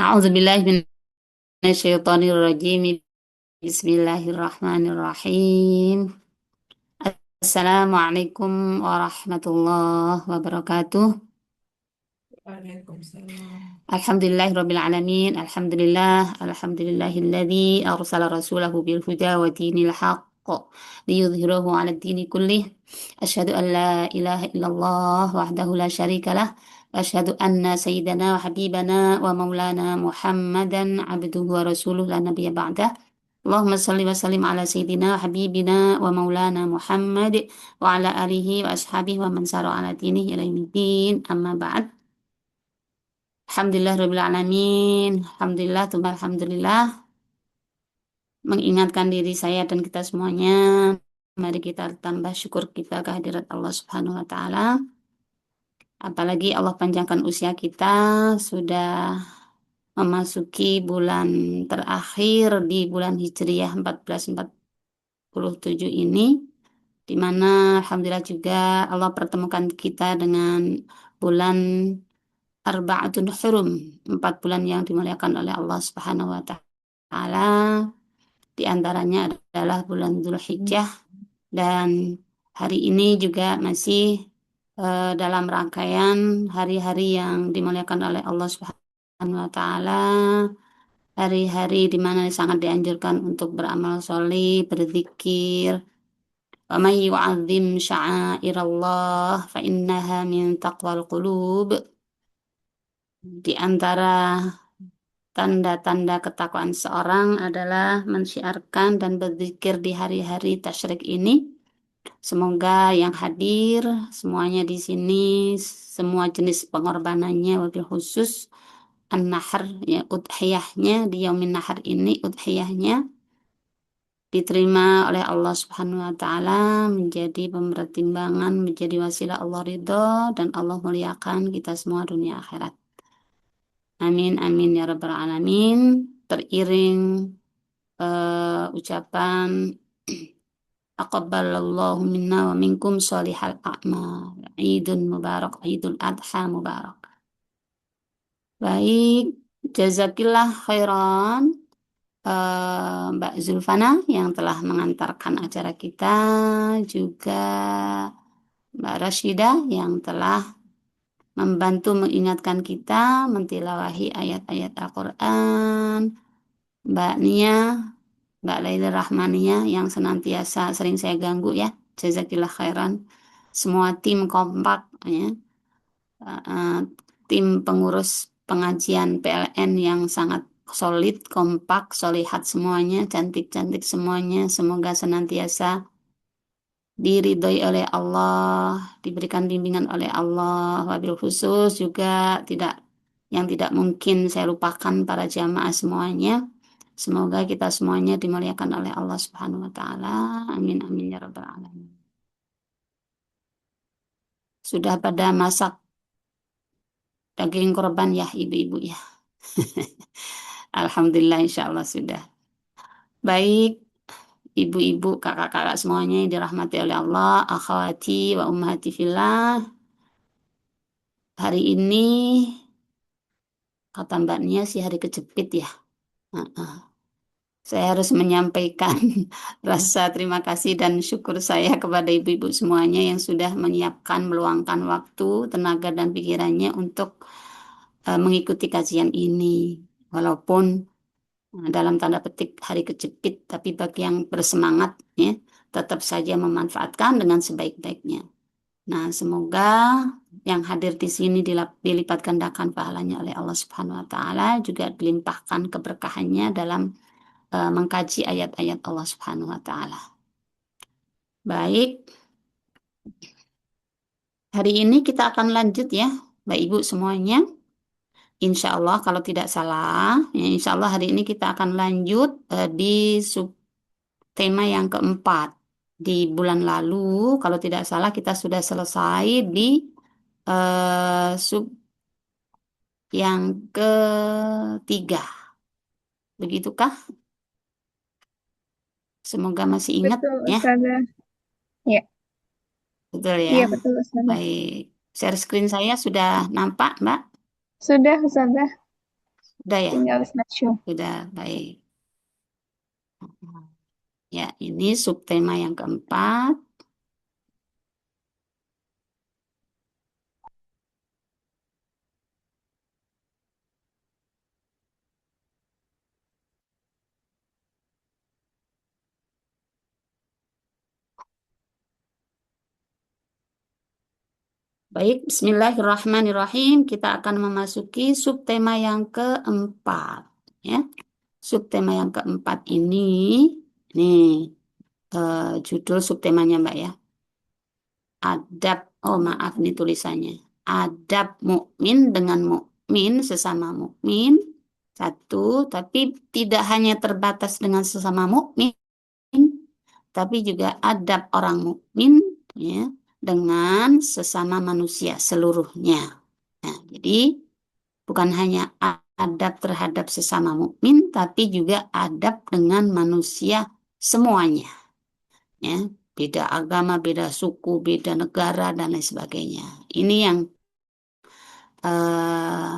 A'udzubillahi minasyaitonirrajim. Bismillahirrahmanirrahim. Assalamualaikum warahmatullahi wabarakatuh. Waalaikumsalam. Alhamdulillahirabbil alamin. Alhamdulillahilladzi arsala rasulahu bil huda wa dinil haqq liyudhhirahu 'alad dini kullih. Asyhadu an la ilaha illallah wahdahu la syarikalah wa asyhadu anna sayyidana wa habibana wa maulana Muhammadan 'abduhu wa rasuluhu la nabiyya ba'dah. Allahumma salli wa sallim ala sayyidina wa habibina wa maulana Muhammad wa ala alihi wa ashabihi wa man sara ala dinihi ila yaumiddin. Amma ba'd. Alhamdulillah Rabbil Alamin. Alhamdulillah, Tuhan Alhamdulillah. Mengingatkan diri saya dan kita semuanya. Mari kita tambah syukur kita kehadirat Allah Subhanahu wa Ta'ala. Apalagi Allah panjangkan usia kita sudah memasuki bulan terakhir di bulan Hijriah 1447 ini, di mana Alhamdulillah juga Allah pertemukan kita dengan bulan Arba'atun Hurum, 4 bulan yang dimuliakan oleh Allah Subhanahu wa Ta'ala. Di antaranya adalah bulan Dzulhijjah, dan hari ini juga masih dalam rangkaian hari-hari yang dimuliakan oleh Allah Subhanahu wa Ta'ala. Hari-hari di mana sangat dianjurkan untuk beramal soleh, berzikir. Wa may yu'azzim sya'airallah fa innaha min taqwal qulub. Di antara tanda-tanda ketakwaan seorang adalah mensyiarkan dan berzikir di hari-hari tasyrik ini. Semoga yang hadir semuanya di sini, semua jenis pengorbanannya, wabil khusus an-nahr, ya, udhiyahnya di yaumin nahar ini, udhiyahnya diterima oleh Allah Subhanahu wa Ta'ala, menjadi pembertimbangan, menjadi wasilah Allah ridho, dan Allah muliakan kita semua dunia akhirat. Amin, amin ya rabbal alamin. Teriring ucapan Aqabbalallahu minna wa minkum sholihal a'mal. Idul Mubarak, Idul Adha Mubarak. Baik, jazakillah khairan Mbak Zulfana yang telah mengantarkan acara kita, juga Mbak Rashidah yang telah membantu mengingatkan kita mentilawahi ayat-ayat Al-Quran, Mbak Nia, Mbak Laila Rahmania yang senantiasa sering saya ganggu ya. Jazakillah khairan. Semua tim kompak ya. Eh, Tim pengurus pengajian PLN yang sangat solid, kompak, solihat semuanya, cantik-cantik semuanya. Semoga senantiasa diridhoi oleh Allah, diberikan bimbingan oleh Allah. Wabil khusus juga tidak yang tidak mungkin saya lupakan para jamaah semuanya. Semoga kita semuanya dimuliakan oleh Allah Subhanahu wa Ta'ala. Amin amin ya rabbal alamin. Sudah pada masak daging korban ya ibu-ibu ya. Alhamdulillah insya Allah sudah. Baik, ibu-ibu, kakak-kakak semuanya yang dirahmati oleh Allah, akhwati wa ummahati fillah. Hari ini kata Mbak Nia sih hari kejepit ya. Heeh. Saya harus menyampaikan rasa terima kasih dan syukur saya kepada ibu-ibu semuanya yang sudah menyiapkan, meluangkan waktu, tenaga, dan pikirannya untuk mengikuti kajian ini. Walaupun dalam tanda petik hari kejepit, tapi bagi yang bersemangat ya, tetap saja memanfaatkan dengan sebaik-baiknya. Nah, semoga yang hadir di sini dilipat gandakan pahalanya oleh Allah Subhanahu wa Ta'ala, juga dilimpahkan keberkahannya dalam mengkaji ayat-ayat Allah Subhanahu wa Ta'ala. Baik, hari ini kita akan lanjut ya, Mbak Ibu semuanya. Insya Allah kalau tidak salah, ya, insya Allah hari ini kita akan lanjut di sub tema yang keempat. Di bulan lalu, kalau tidak salah kita sudah selesai di sub yang ketiga. Begitukah? Semoga masih ingat Betul, ya. Ustazah. Ya, Betul ya. iya betul, Ustazah. Baik. Share screen saya sudah nampak, Mbak? Sudah, Ustazah. Udah ya? tinggal slideshow. Udah, baik. Ya, ini subtema yang keempat. Baik, Bismillahirrahmanirrahim. Kita akan memasuki subtema yang keempat. Ya, subtema yang keempat nih judul subtemanya Mbak ya. Adab, oh maaf nih tulisannya. Adab mukmin dengan mukmin sesama mukmin satu, tapi tidak hanya terbatas dengan sesama mukmin, tapi juga adab orang mukmin ya dengan sesama manusia seluruhnya. Nah, jadi bukan hanya adab terhadap sesama mukmin, tapi juga adab dengan manusia semuanya. Ya, beda agama, beda suku, beda negara dan lain sebagainya. Ini yang eh,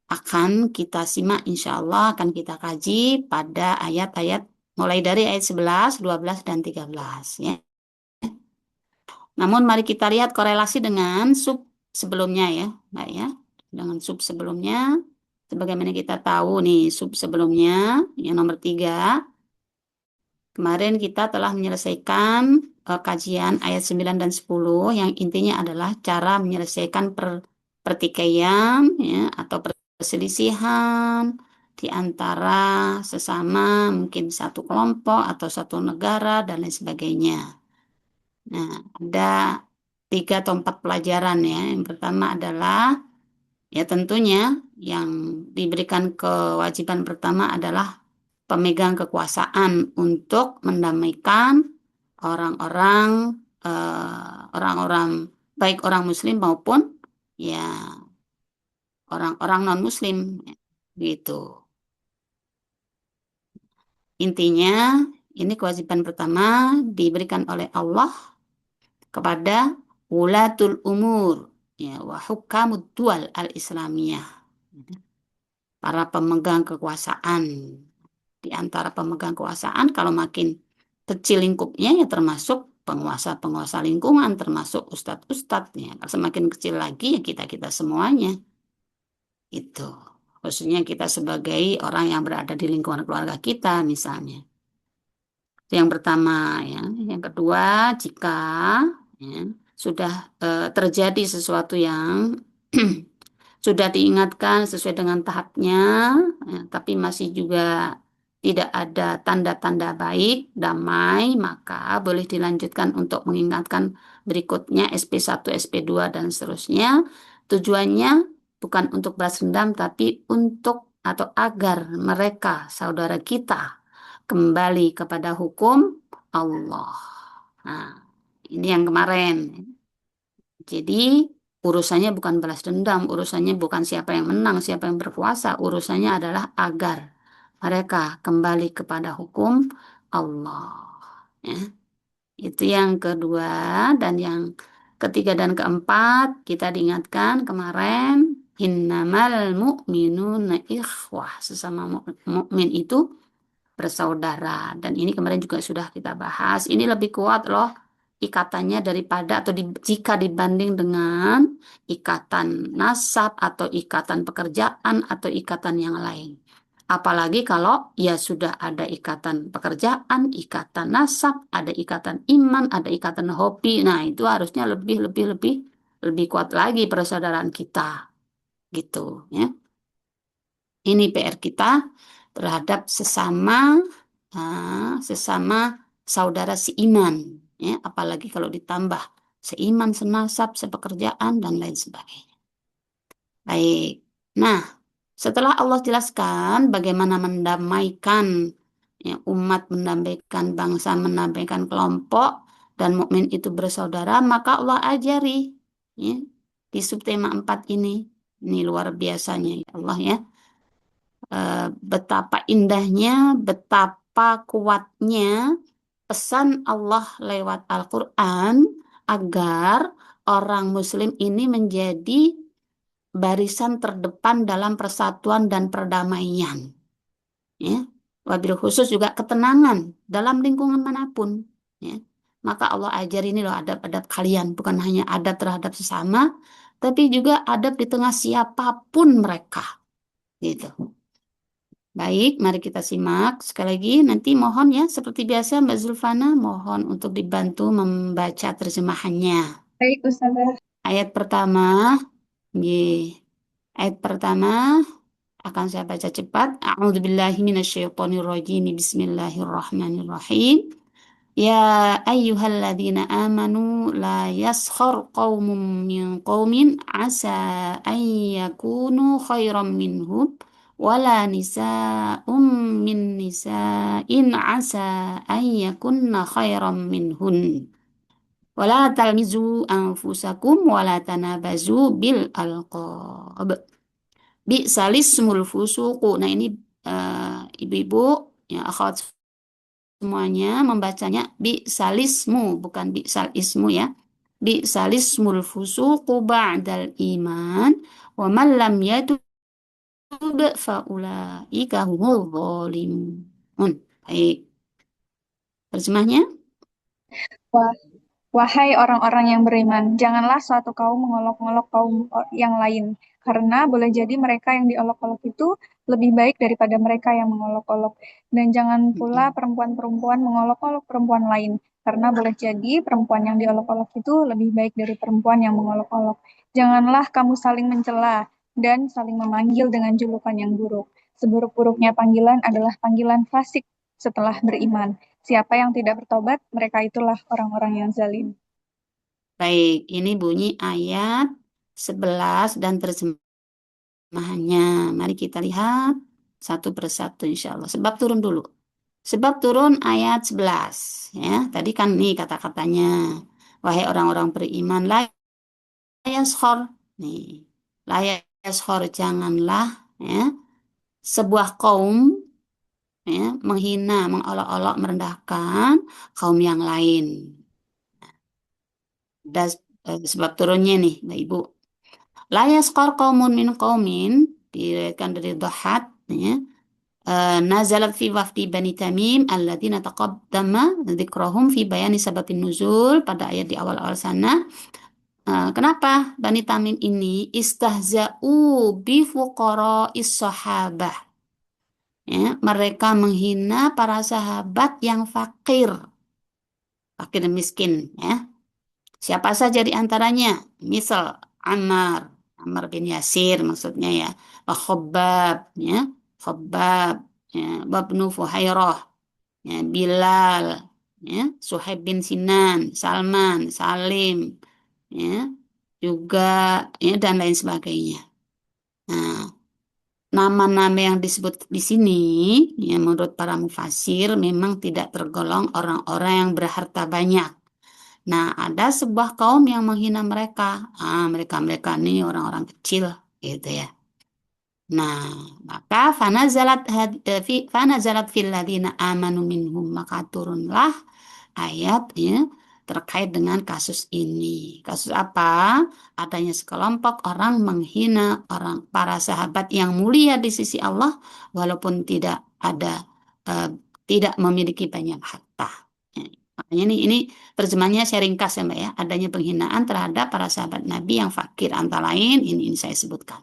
akan kita simak, insya Allah akan kita kaji pada ayat-ayat mulai dari ayat 11, 12, dan 13. Ya. Namun mari kita lihat korelasi dengan sub sebelumnya ya, Mbak ya. Dengan sub sebelumnya, sebagaimana kita tahu nih sub sebelumnya, yang nomor 3, kemarin kita telah menyelesaikan kajian ayat 9 dan 10 yang intinya adalah cara menyelesaikan pertikaian ya, atau perselisihan di antara sesama mungkin satu kelompok atau satu negara dan lain sebagainya. Nah, ada 3 atau 4 pelajaran ya. Yang pertama adalah ya tentunya yang diberikan kewajiban pertama adalah pemegang kekuasaan untuk mendamaikan orang-orang orang-orang baik orang muslim maupun ya orang-orang non-muslim gitu. Intinya ini kewajiban pertama diberikan oleh Allah kepada ulatul umur ya wa hukamud dual al-islamiyah, para pemegang kekuasaan. Di antara pemegang kekuasaan kalau makin kecil lingkupnya ya termasuk penguasa-penguasa lingkungan, termasuk ustadz-ustadz ya. Kalau semakin kecil lagi ya kita-kita semuanya itu. Khususnya kita sebagai orang yang berada di lingkungan keluarga kita misalnya. Itu yang pertama ya. Yang kedua, jika ya, sudah terjadi sesuatu yang sudah diingatkan sesuai dengan tahapnya, ya, tapi masih juga tidak ada tanda-tanda baik, damai, maka boleh dilanjutkan untuk mengingatkan berikutnya SP1, SP2, dan seterusnya. Tujuannya bukan untuk balas dendam, tapi untuk atau agar mereka, saudara kita, kembali kepada hukum Allah. Nah, ini yang kemarin. Jadi urusannya bukan balas dendam, urusannya bukan siapa yang menang, siapa yang berkuasa, urusannya adalah agar mereka kembali kepada hukum Allah. Ya, itu yang kedua dan yang ketiga dan keempat kita diingatkan kemarin innamal mu'minuna ikhwah, sesama mukmin itu bersaudara. Dan ini kemarin juga sudah kita bahas. Ini lebih kuat loh ikatannya daripada atau jika dibanding dengan ikatan nasab atau ikatan pekerjaan atau ikatan yang lain. Apalagi kalau ya sudah ada ikatan pekerjaan, ikatan nasab, ada ikatan iman, ada ikatan hobi. Nah, itu harusnya lebih kuat lagi persaudaraan kita gitu ya. Ini PR kita terhadap sesama saudara seiman, ya, apalagi kalau ditambah seiman, senasab, sepekerjaan dan lain sebagainya. Baik. Nah, setelah Allah jelaskan bagaimana mendamaikan ya, umat, mendamaikan bangsa, mendamaikan kelompok dan mukmin itu bersaudara, maka Allah ajari ya, di subtema 4 ini. Ini luar biasanya ya Allah ya. Betapa indahnya, betapa kuatnya pesan Allah lewat Al-Quran agar orang Muslim ini menjadi barisan terdepan dalam persatuan dan perdamaian. Ya. Wabil khusus juga ketenangan dalam lingkungan manapun. Ya. Maka Allah ajar ini loh adab-adab kalian, bukan hanya adab terhadap sesama, tapi juga adab di tengah siapapun mereka. Gitu. Baik, mari kita simak. Sekali lagi, nanti mohon ya, seperti biasa Mbak Zulfana, mohon untuk dibantu membaca terjemahannya. Baik, Ustazah. Ayat pertama, nggih. Ayat pertama akan saya baca cepat. A'udzubillahi minasyaitonirrajim. Bismillahirrahmanirrahim. Ya ayyuhalladzina amanu la yaskhar qaumun min qaumin asa an yakunu khairan minhum wala nisa'un min nisa'in asa an yakunna khairan minhun wala talmizu anfusakum wala tanabazu bil alqab bi'salismul fusuqu. Nah ini ibu-ibu ya akhwat semuanya membacanya bi salismu bukan bi salismu ya. Bi salismul fusuqu ba'dal iman wa man lam yatub fa ulaika humul zalimun. Baik, terjemahnya. Wah, Wahai orang-orang yang beriman, janganlah suatu kaum mengolok-olok kaum yang lain, karena boleh jadi mereka yang diolok-olok itu lebih baik daripada mereka yang mengolok-olok. Dan jangan pula Mm-mm. perempuan-perempuan mengolok-olok perempuan lain, karena boleh jadi perempuan yang diolok-olok itu lebih baik dari perempuan yang mengolok-olok. Janganlah kamu saling mencela dan saling memanggil dengan julukan yang buruk. Seburuk-buruknya panggilan adalah panggilan fasik setelah beriman. Siapa yang tidak bertobat, mereka itulah orang-orang yang zalim. Baik, ini bunyi ayat 11 dan terjemahannya. Mari kita lihat satu persatu insya Allah. Sebab turun dulu. Sebab turun ayat 11. Ya, tadi kan nih kata-katanya. Wahai orang-orang beriman, la yaskhor. Nih, la yaskhor janganlah ya, sebuah kaum ya, menghina, mengolok-olok, merendahkan kaum yang lain. Das, sebab turunnya nih, Mbak Ibu. La yaskhor qaumun min qaumin diriwayatkan dari Dhahat ya. Nazalat fi wafdi Bani Tamim alladzina taqaddama dzikrahum fi bayani sababin nuzul pada ayat di awal-awal sana. Kenapa Bani Tamim ini istahza'u bi fuqara'is sahabah ya, mereka menghina para sahabat yang fakir, fakir dan miskin ya. Siapa saja di antaranya? Misal Ammar, Ammar bin Yasir maksudnya ya. Khabbab ya, Khabbab ya, Wabnu Fuhairah ya, Bilal, ya, Suhaib bin Sinan, Salman, Salim, ya, juga ya dan lain sebagainya. Nah, nama-nama yang disebut di sini, ya, menurut para mufasir memang tidak tergolong orang-orang yang berharta banyak. Nah, ada sebuah kaum yang menghina mereka. Mereka-mereka ini orang-orang kecil, gitu ya. Nah, maka fanazalat fil ladina amanu minhum, maka turunlah ayat ya terkait dengan kasus ini. Kasus apa? Adanya sekelompok orang menghina orang para sahabat yang mulia di sisi Allah walaupun tidak ada eh, tidak memiliki banyak harta. Ya, makanya ini terjemahnya saya ringkas ya Mbak ya. Adanya penghinaan terhadap para sahabat Nabi yang fakir antara lain ini saya sebutkan.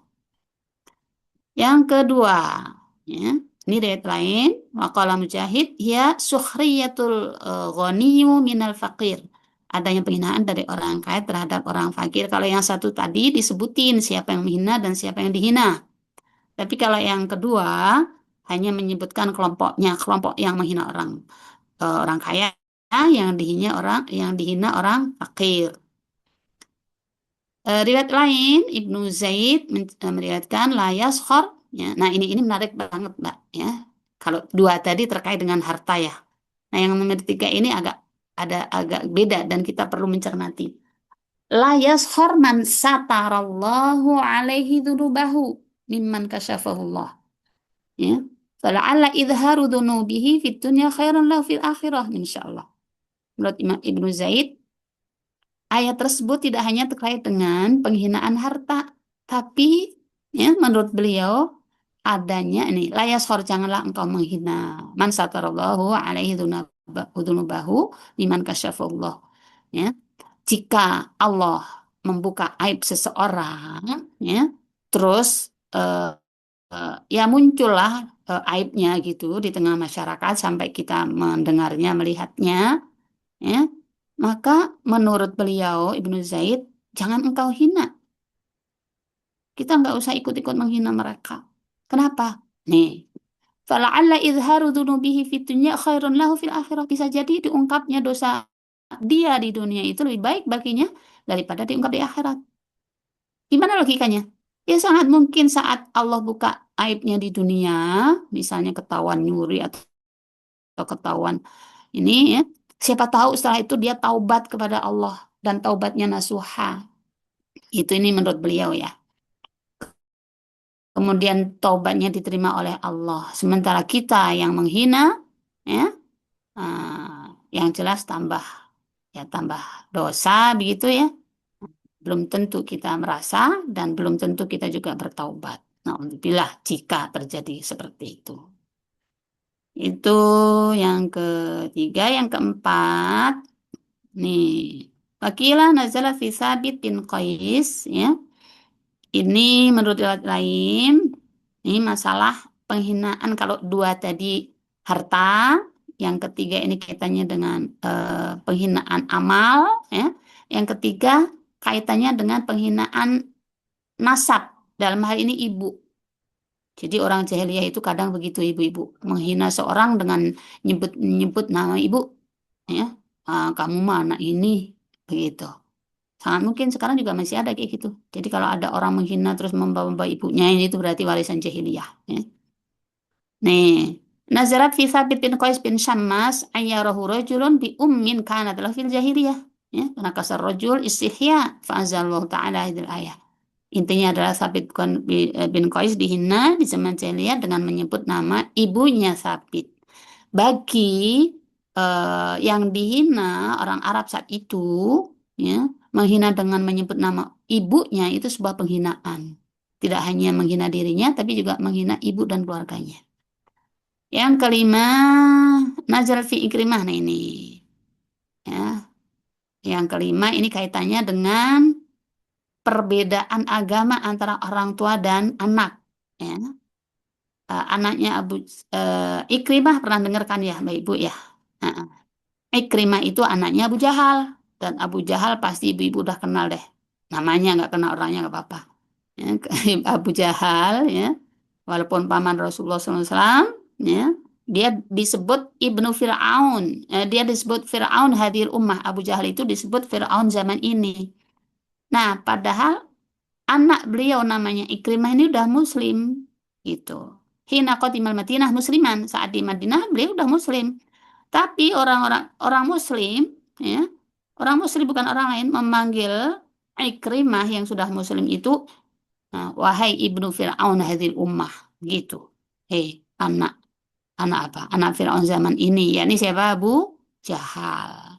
Yang kedua, ya, ini riwayat lain. Waqala Mujahid, ya sukhriyatul ghaniyu minal faqir. Adanya penghinaan dari orang kaya terhadap orang fakir. Kalau yang satu tadi disebutin siapa yang menghina dan siapa yang dihina. Tapi kalau yang kedua hanya menyebutkan kelompoknya, kelompok yang menghina orang kaya, yang dihina orang fakir. Riwayat lain Ibnu Zaid meriwayatkan la yaskhar ya. Nah, ini menarik banget, Mbak ya. Kalau dua tadi terkait dengan harta ya. Nah, yang nomor tiga ini agak beda dan kita perlu mencermati. La yaskhar man satarallahu alaihi dzunubahu mimman kasyafahullah ya. Fala'alla idharu dzunubihi fid dunya khairan lahu fil akhirah insyaallah. Menurut Imam Ibnu Zaid ayat tersebut tidak hanya terkait dengan penghinaan harta, Tapi ya menurut beliau adanya ini layas hor janganlah engkau menghina man satarallahu alaihi dunubahu liman kasyafallah. Ya, jika Allah membuka aib seseorang, ya, terus ya muncullah aibnya gitu di tengah masyarakat sampai kita mendengarnya, melihatnya, ya, maka menurut beliau Ibnu Zaid, jangan engkau hina. Kita nggak usah ikut-ikut menghina mereka. Kenapa? Nih, fala'alla izharu dzunubihi fid dunya khairun lahu fil akhirah. Bisa jadi diungkapnya dosa dia di dunia itu lebih baik baginya daripada diungkap di akhirat. Gimana logikanya? Ya sangat mungkin saat Allah buka aibnya di dunia, misalnya ketahuan nyuri atau ketahuan ini ya, siapa tahu setelah itu dia taubat kepada Allah dan taubatnya nasuha. Itu ini menurut beliau ya. Kemudian taubatnya diterima oleh Allah. Sementara kita yang menghina, ya, yang jelas tambah ya tambah dosa begitu ya. Belum tentu kita merasa dan belum tentu kita juga bertaubat. Nah, jika terjadi seperti itu. Itu yang ketiga, yang keempat, nih. Wakilah nazala fi Sabit bin Qais, ya. Ini menurut riwayat lain, ini masalah penghinaan kalau dua tadi harta, yang ketiga ini kaitannya dengan penghinaan amal, ya. Yang ketiga kaitannya dengan penghinaan nasab, dalam hal ini ibu. Jadi orang jahiliyah itu kadang begitu ibu-ibu menghina seorang dengan nyebut nama ibu, ya. "Ah, kamu mah anak ini," begitu. Sangat mungkin sekarang juga masih ada kayak gitu. Jadi kalau ada orang menghina terus membawa ibunya ini itu berarti warisan jahiliyah. Ya. Nih, Nazarat fi Thabit bin Qais bin Syammas ayyarahu rajulun bi ummin kanat lahu fil jahiliyah. Ya, karena kasar rajul istihya fa'azallahu ta'ala hadil ayah. Intinya adalah Sabit bin Qais dihina di zaman jahiliyah dengan menyebut nama ibunya Sabit. Bagi yang dihina orang Arab saat itu, ya, menghina dengan menyebut nama ibunya itu sebuah penghinaan. Tidak hanya menghina dirinya, tapi juga menghina ibu dan keluarganya. Yang kelima, nazar fi ikrimah. Nah ini, ya. Yang kelima ini kaitannya dengan perbedaan agama antara orang tua dan anak. Ya. Anaknya Ikrimah pernah dengarkan ya, Mbak Ibu ya. Nah, Ikrimah itu anaknya Abu Jahal. Dan Abu Jahal pasti ibu-ibu udah kenal deh. Namanya nggak kenal orangnya nggak apa-apa. Ya, Abu Jahal ya. Walaupun paman Rasulullah SAW ya. Dia disebut Ibnu Fir'aun. Dia disebut Fir'aun hadir ummah. Abu Jahal itu disebut Fir'aun zaman ini. Nah, padahal anak beliau namanya Ikrimah ini udah muslim gitu. Hina qadimal Madinah musliman. Saat di Madinah beliau udah muslim. Tapi orang muslim ya, orang muslim bukan orang lain memanggil Ikrimah yang sudah muslim itu wahai ibnu Fir'aun hadil ummah gitu. Hei, anak anak apa? Anak Fir'aun zaman ini, yakni siapa? Abu Jahal.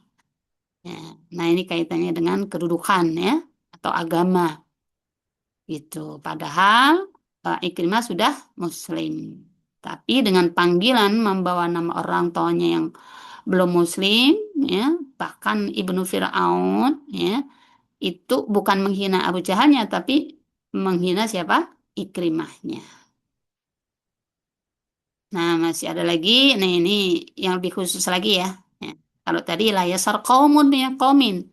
Ya. Nah, ini kaitannya dengan kedudukan ya atau agama gitu. Padahal Ikrimah sudah muslim. Tapi dengan panggilan membawa nama orang tuanya yang belum muslim ya, bahkan Ibnu Fir'aun ya, itu bukan menghina Abu Jahalnya tapi menghina siapa? Ikrimahnya. Nah, masih ada lagi. Nah, ini yang lebih khusus lagi ya. Ya. Kalau tadi la yasar qaumun ya qaumin.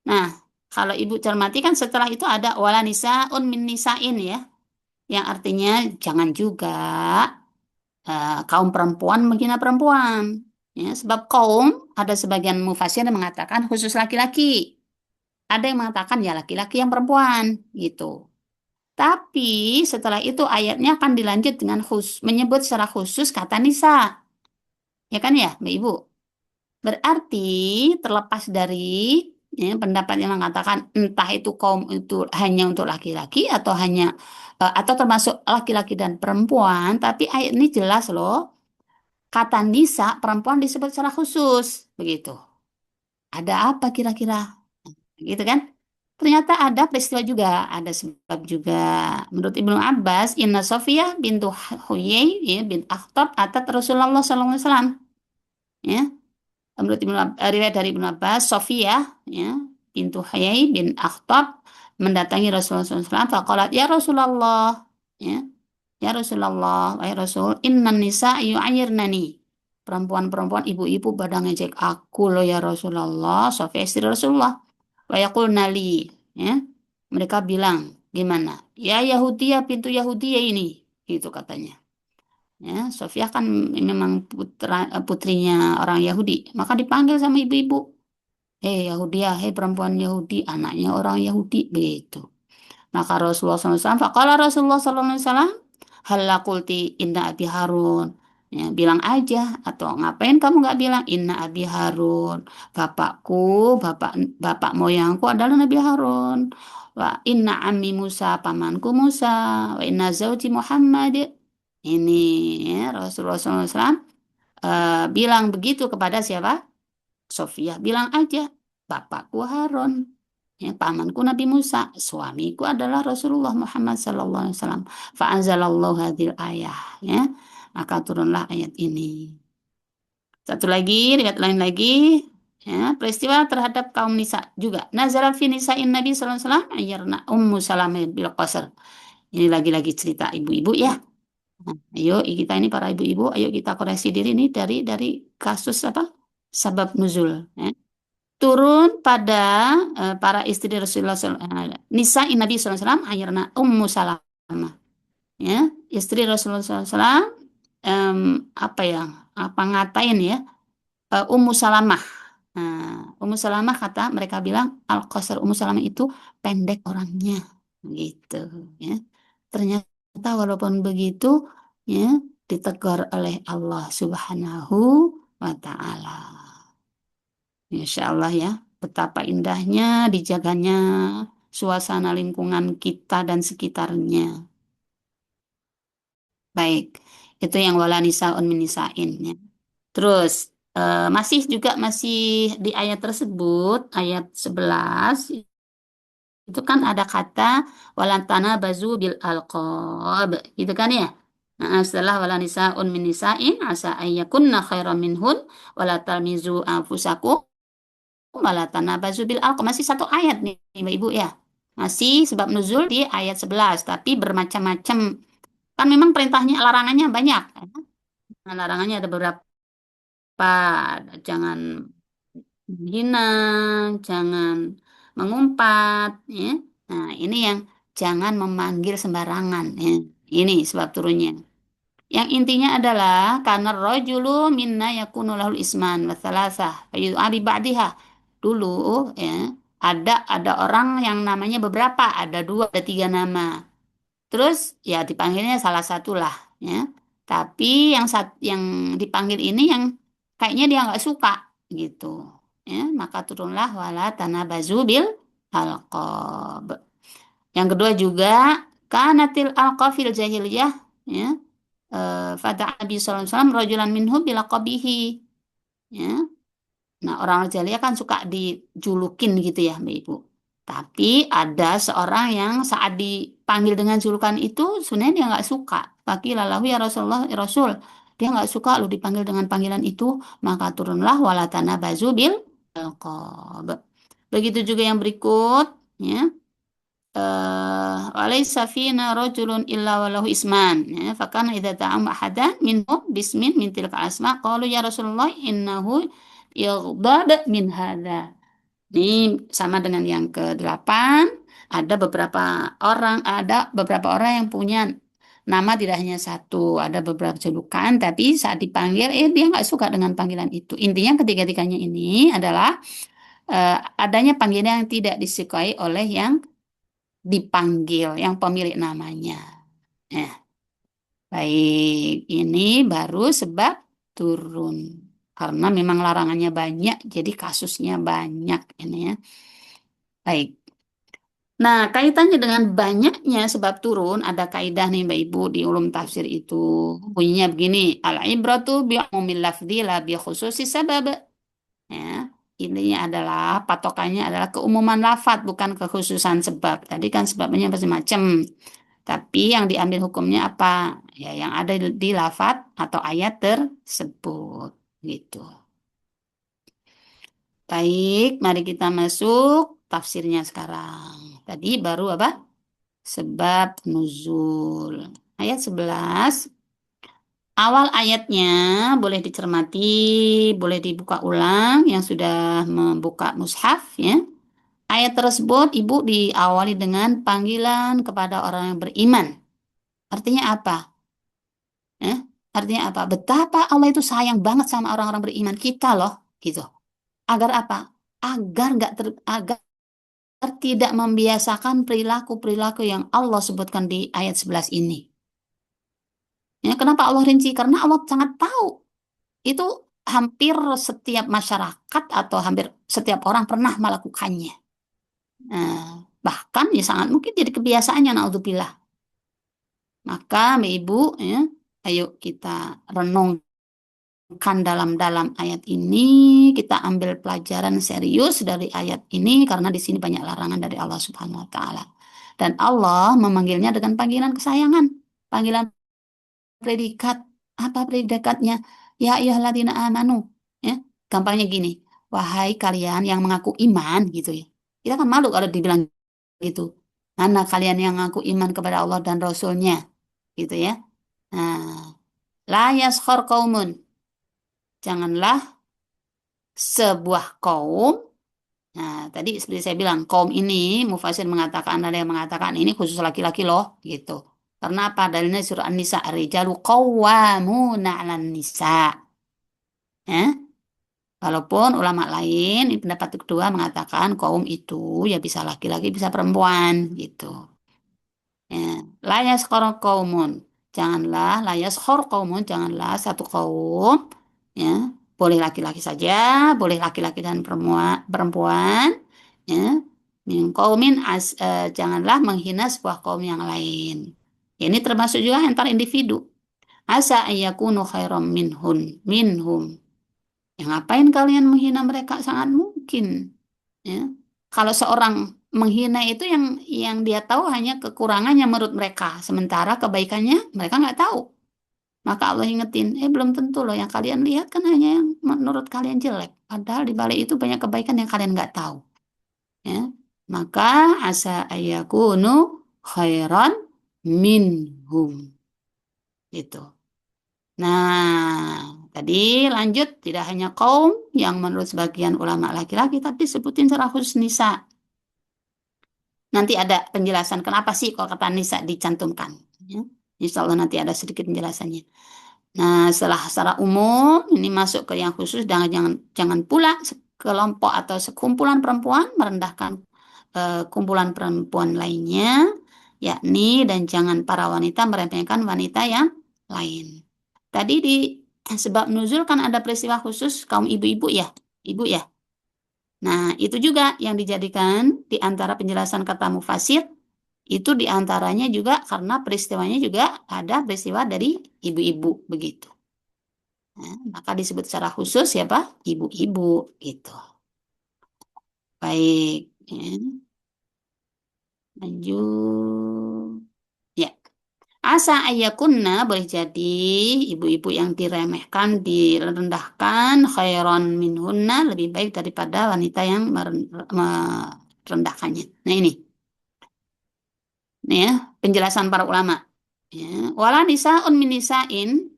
Nah, kalau Ibu cermati kan setelah itu ada wala nisaun min nisain ya, yang artinya jangan juga kaum perempuan menghina perempuan. Ya, sebab kaum ada sebagian mufasir yang mengatakan khusus laki-laki. Ada yang mengatakan ya laki-laki yang perempuan gitu. Tapi setelah itu ayatnya akan dilanjut dengan menyebut secara khusus kata nisa. Ya kan ya, Mbak Ibu? Berarti terlepas dari ya, pendapat yang mengatakan entah itu kaum itu hanya untuk laki-laki atau hanya atau termasuk laki-laki dan perempuan, tapi ayat ini jelas loh, kata nisa perempuan disebut secara khusus, begitu. Ada apa kira-kira? Gitu kan? Ternyata ada peristiwa juga, ada sebab juga. Menurut Ibnu Abbas, Inna Sofiyah bintu Huyai ya, bin Akhtab atat Rasulullah SAW. Ya, menurut riwayat dari Ibnu Abbas, Sofiyah ya, bintu Huyai bin Akhtab mendatangi Rasulullah SAW. Faqalat, ya Rasulullah, ya, ya Rasulullah, wahai Rasul, innan nisa yu'ayirnani. Perempuan-perempuan, ibu-ibu pada ngejek aku loh ya Rasulullah. Sofiyah istri Rasulullah. Wa yaqulna li, ya. Mereka bilang, gimana? Ya Yahudiyah, pintu Yahudiyah ini, gitu katanya. Ya, Sofia kan memang putrinya orang Yahudi, maka dipanggil sama ibu-ibu. Hei Yahudiyah, hei perempuan Yahudi, anaknya orang Yahudi, begitu. Maka Rasulullah SAW, faqala Rasulullah SAW, halla qulti inna abi Harun. Ya, bilang aja, atau ngapain kamu nggak bilang inna abi Harun. Bapakku, bapak bapak moyangku adalah Nabi Harun. Wa inna ammi Musa, pamanku Musa. Wa inna zauji Muhammad. Ini ya, Rasulullah SAW bilang begitu kepada siapa? Sofia. Bilang aja, bapakku Harun. Ya, pamanku Nabi Musa, suamiku adalah Rasulullah Muhammad sallallahu alaihi wasallam. Fa'anzalallahu hadhil ayah, ya. Maka turunlah ayat ini. Satu lagi, riwayat lain lagi, ya, peristiwa terhadap kaum nisa juga. Nazala fi nisa'in Nabi sallallahu alaihi wasallam ayyarna Ummu Salamah bil Qasr. Ini lagi-lagi cerita ibu-ibu ya. Nah, ayo kita ini para ibu-ibu, ayo kita koreksi diri nih dari kasus apa? Sabab nuzul, ya. Turun pada para istri Rasulullah Nisa Nabi SAW akhirnya Ummu Salamah ya istri Rasulullah SAW em, apa ya apa ngatain ya Ummu Salamah. Nah, Ummu Salamah kata mereka bilang Al-Qasar Ummu Salamah itu pendek orangnya gitu ya. Ternyata walaupun begitu ya ditegur oleh Allah Subhanahu wa taala. Insya Allah ya, betapa indahnya dijaganya suasana lingkungan kita dan sekitarnya. Baik, itu yang wala nisaun min nisain ya. Terus masih di ayat tersebut, ayat 11 itu kan ada kata walantana bazu bil alqab, gitu kan ya. Nah, setelah wala nisaun min nisain asa ayyakunna khairan minhun wala talmizu anfusakum malah tanabazu bil alqa masih satu ayat nih Mbak Ibu ya. Masih sebab nuzul di ayat 11 tapi bermacam-macam. Kan memang perintahnya larangannya banyak. Nah, larangannya ada beberapa. Jangan menghina, jangan mengumpat ya. Nah, ini yang jangan memanggil sembarangan ya. Ini sebab turunnya. Yang intinya adalah karena rojulu minna yakunu lahul isman wa thalathah abi ba'diha. Dulu ya, ada orang yang namanya beberapa, ada dua, ada tiga nama. Terus ya dipanggilnya salah satu lah ya. Tapi yang dipanggil ini yang kayaknya dia nggak suka gitu. Ya, maka turunlah wala tanabazu bil alqab. Yang kedua juga kanatil alqafil jahiliyah ya. Fata Nabi sallallahu alaihi wasallam rajulan minhum bila qabihi ya. Nah, orang Jalia kan suka dijulukin gitu ya, Mbak Ibu. Tapi ada seorang yang saat dipanggil dengan julukan itu sebenarnya dia nggak suka. Faqilah lahu ya Rasulullah, ya Rasul. Dia nggak suka lu dipanggil dengan panggilan itu, maka turunlah walatana bazu bil alqab. Begitu juga yang berikut, ya. Walaysa fina rajulun illa walahu isman ya fakana idza ta'am ahadan minhum bismin min tilka asma qalu ya Rasulullah innahu yaghdad min hadza. Ini sama dengan yang ke-8 ada beberapa orang yang punya nama tidak hanya satu ada beberapa julukan tapi saat dipanggil dia nggak suka dengan panggilan itu intinya ketiga-tiganya ini adalah adanya panggilan yang tidak disukai oleh yang dipanggil yang pemilik namanya. Nah, baik ini baru sebab turun. Karena memang larangannya banyak, jadi kasusnya banyak ini ya. Baik. Nah, kaitannya dengan banyaknya sebab turun, ada kaidah nih Mbak Ibu di ulum tafsir itu. Bunyinya begini, al-ibratu bi'umumil lafzi la bi khususi sabab. Ya. Intinya adalah patokannya adalah keumuman lafadz bukan kekhususan sebab. Tadi kan sebabnya macam-macam. Tapi yang diambil hukumnya apa? Ya, yang ada di lafadz atau ayat tersebut gitu. Baik, mari kita masuk tafsirnya sekarang. Tadi baru apa? Sebab nuzul. Ayat 11. Awal ayatnya boleh dicermati, boleh dibuka ulang yang sudah membuka mushaf ya. Ayat tersebut ibu diawali dengan panggilan kepada orang yang beriman. Artinya apa? Eh? Artinya apa? Betapa Allah itu sayang banget sama orang-orang beriman kita loh, gitu. Agar apa? Agar tidak membiasakan perilaku-perilaku yang Allah sebutkan di ayat 11 ini. Ya, kenapa Allah rinci? Karena Allah sangat tahu itu hampir setiap masyarakat atau hampir setiap orang pernah melakukannya. Nah, bahkan ya sangat mungkin jadi kebiasaannya, naudzubillah. Maka Mbak Ibu, ya, ayo kita renungkan dalam-dalam ayat ini, kita ambil pelajaran serius dari ayat ini karena di sini banyak larangan dari Allah Subhanahu wa taala. Dan Allah memanggilnya dengan panggilan kesayangan, panggilan predikat. Apa predikatnya? Ya ayyuhalladzina amanu. Ya, gampangnya gini. Wahai kalian yang mengaku iman gitu ya. Kita kan malu kalau dibilang gitu. Mana kalian yang mengaku iman kepada Allah dan Rasulnya gitu ya. Nah, la yaskhor qaumun. Janganlah sebuah kaum. Nah, tadi seperti saya bilang, kaum ini mufasir mengatakan ada yang mengatakan ini khusus laki-laki loh gitu. Karena apa? Dalilnya surah An-Nisa, rijalu qawwamuna 'alan nisa. Ya. Walaupun ulama lain, ini pendapat kedua mengatakan kaum itu ya bisa laki-laki, bisa perempuan gitu. Ya. Layas kaumun. Janganlah, layas kaumun, janganlah satu kaum, ya, boleh laki-laki saja, boleh laki-laki dan perempuan, ya, min kaumin janganlah menghina sebuah kaum yang lain. Ya, ini termasuk juga antar individu. Asa ayyakunu khairam minhum. Ya, ngapain kalian menghina mereka? Sangat mungkin. Ya. Kalau seorang menghina itu yang dia tahu hanya kekurangannya menurut mereka, sementara kebaikannya mereka nggak tahu. Maka Allah ingetin, belum tentu loh yang kalian lihat kan hanya yang menurut kalian jelek. Padahal di balik itu banyak kebaikan yang kalian nggak tahu. Ya. Maka asa ayakunu khairan minhum. Itu. Nah, tadi lanjut tidak hanya kaum yang menurut sebagian ulama laki-laki, tapi sebutin secara khusus nisa. Nanti ada penjelasan kenapa sih kok kata nisa dicantumkan. Ya. Insya Allah nanti ada sedikit penjelasannya. Nah, secara umum ini masuk ke yang khusus dan jangan pula sekelompok atau sekumpulan perempuan merendahkan kumpulan perempuan lainnya, yakni dan jangan para wanita meremehkan wanita yang lain. Tadi di sebab nuzul kan ada peristiwa khusus kaum ibu-ibu ya, ibu ya. Nah, itu juga yang dijadikan di antara penjelasan kata mufasir, itu di antaranya juga karena peristiwanya juga ada peristiwa dari ibu-ibu begitu. Nah, maka disebut secara khusus siapa? Ibu-ibu gitu. Baik, ya. Lanjut. Ya. Asa ayakunna boleh jadi ibu-ibu yang diremehkan, direndahkan, khairon minhunna lebih baik daripada wanita yang merendahkannya. Nah ini ya penjelasan para ulama. Ya, wala nisaun min nisain,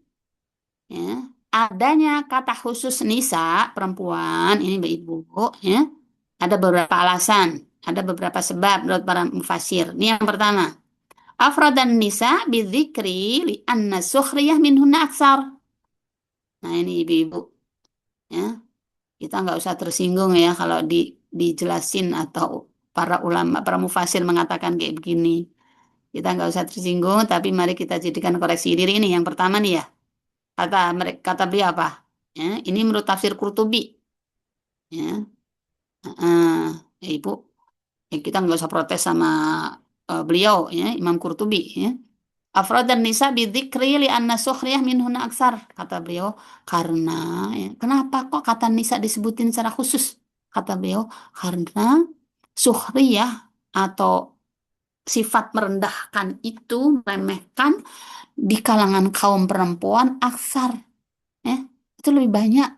ya, adanya kata khusus nisa perempuan ini mbak ibu, ya, ada beberapa alasan, ada beberapa sebab menurut para mufasir. Ini yang pertama. Afrodan nisa bidzikri li anna sukhriyah minhunna aksar. Nah ini ibu-ibu ya. Kita nggak usah tersinggung ya kalau dijelasin atau para ulama, para mufasir mengatakan kayak begini. Kita nggak usah tersinggung, tapi mari kita jadikan koreksi diri ini. Yang pertama nih ya, kata beliau apa? Ya, ini menurut tafsir Qurtubi. Ya, ya ibu, ya kita nggak usah protes sama beliau ya, Imam Qurtubi ya. Afrodan nisa bidzikri li anna sukhriyah minhuna aksar. Kata beliau, karena ya, kenapa kok kata nisa disebutin secara khusus? Kata beliau, karena sukhriyah atau sifat merendahkan itu, meremehkan di kalangan kaum perempuan aksar. Ya, itu lebih banyak,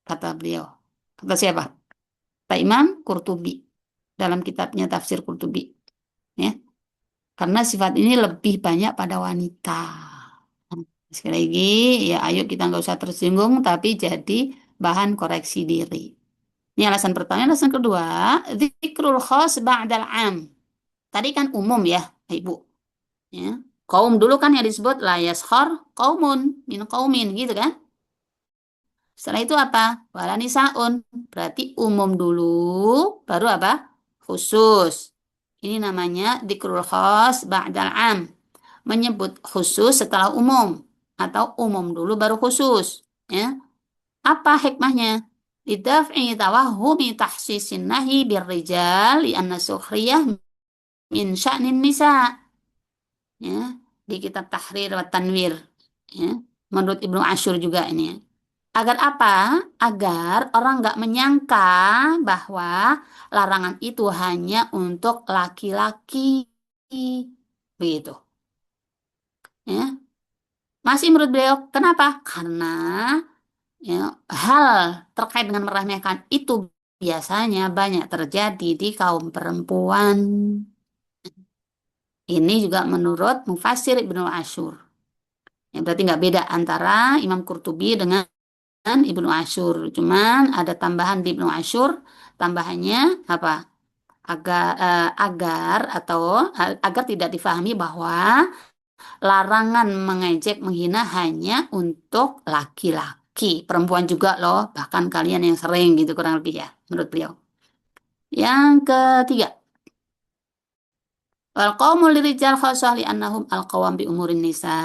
kata beliau. Kata siapa? Kata Imam Qurtubi dalam kitabnya Tafsir Qurtubi. Ya, karena sifat ini lebih banyak pada wanita. Sekali lagi, ya ayo kita nggak usah tersinggung, tapi jadi bahan koreksi diri. Ini alasan pertama. Alasan kedua, dzikrul khas ba'dal am. Tadi kan umum ya, Ibu. Ya. Kaum dulu kan yang disebut la yaskhar qaumun min qaumin gitu kan. Setelah itu apa? Wala nisaun. Berarti umum dulu, baru apa? Khusus. Ini namanya dzikrul khas ba'dal am. Menyebut khusus setelah umum. Atau umum dulu baru khusus. Ya. Apa hikmahnya? Lidaf'i tawahhumi tahsisin nahi birrijal lianna sukhriyah min sya'nin nisa. Ya. Di kitab Tahrir wa Tanwir. Ya. Menurut Ibnu Asyur juga ini. Ya. Agar apa? Agar orang nggak menyangka bahwa larangan itu hanya untuk laki-laki. Begitu. Ya. Masih menurut beliau, kenapa? Karena ya, hal terkait dengan meremehkan itu biasanya banyak terjadi di kaum perempuan. Ini juga menurut Mufasir Ibnu Asyur. Ya, berarti nggak beda antara Imam Qurtubi dengan Ibnu Asyur. Cuman ada tambahan di Ibnu Asyur, tambahannya apa? Agar atau agar tidak difahami bahwa larangan mengejek, menghina hanya untuk laki-laki. Perempuan juga loh, bahkan kalian yang sering gitu kurang lebih ya, menurut beliau. Yang ketiga, wal qawmu lirijal khasah li'annahum al-qawam bi umurin nisa.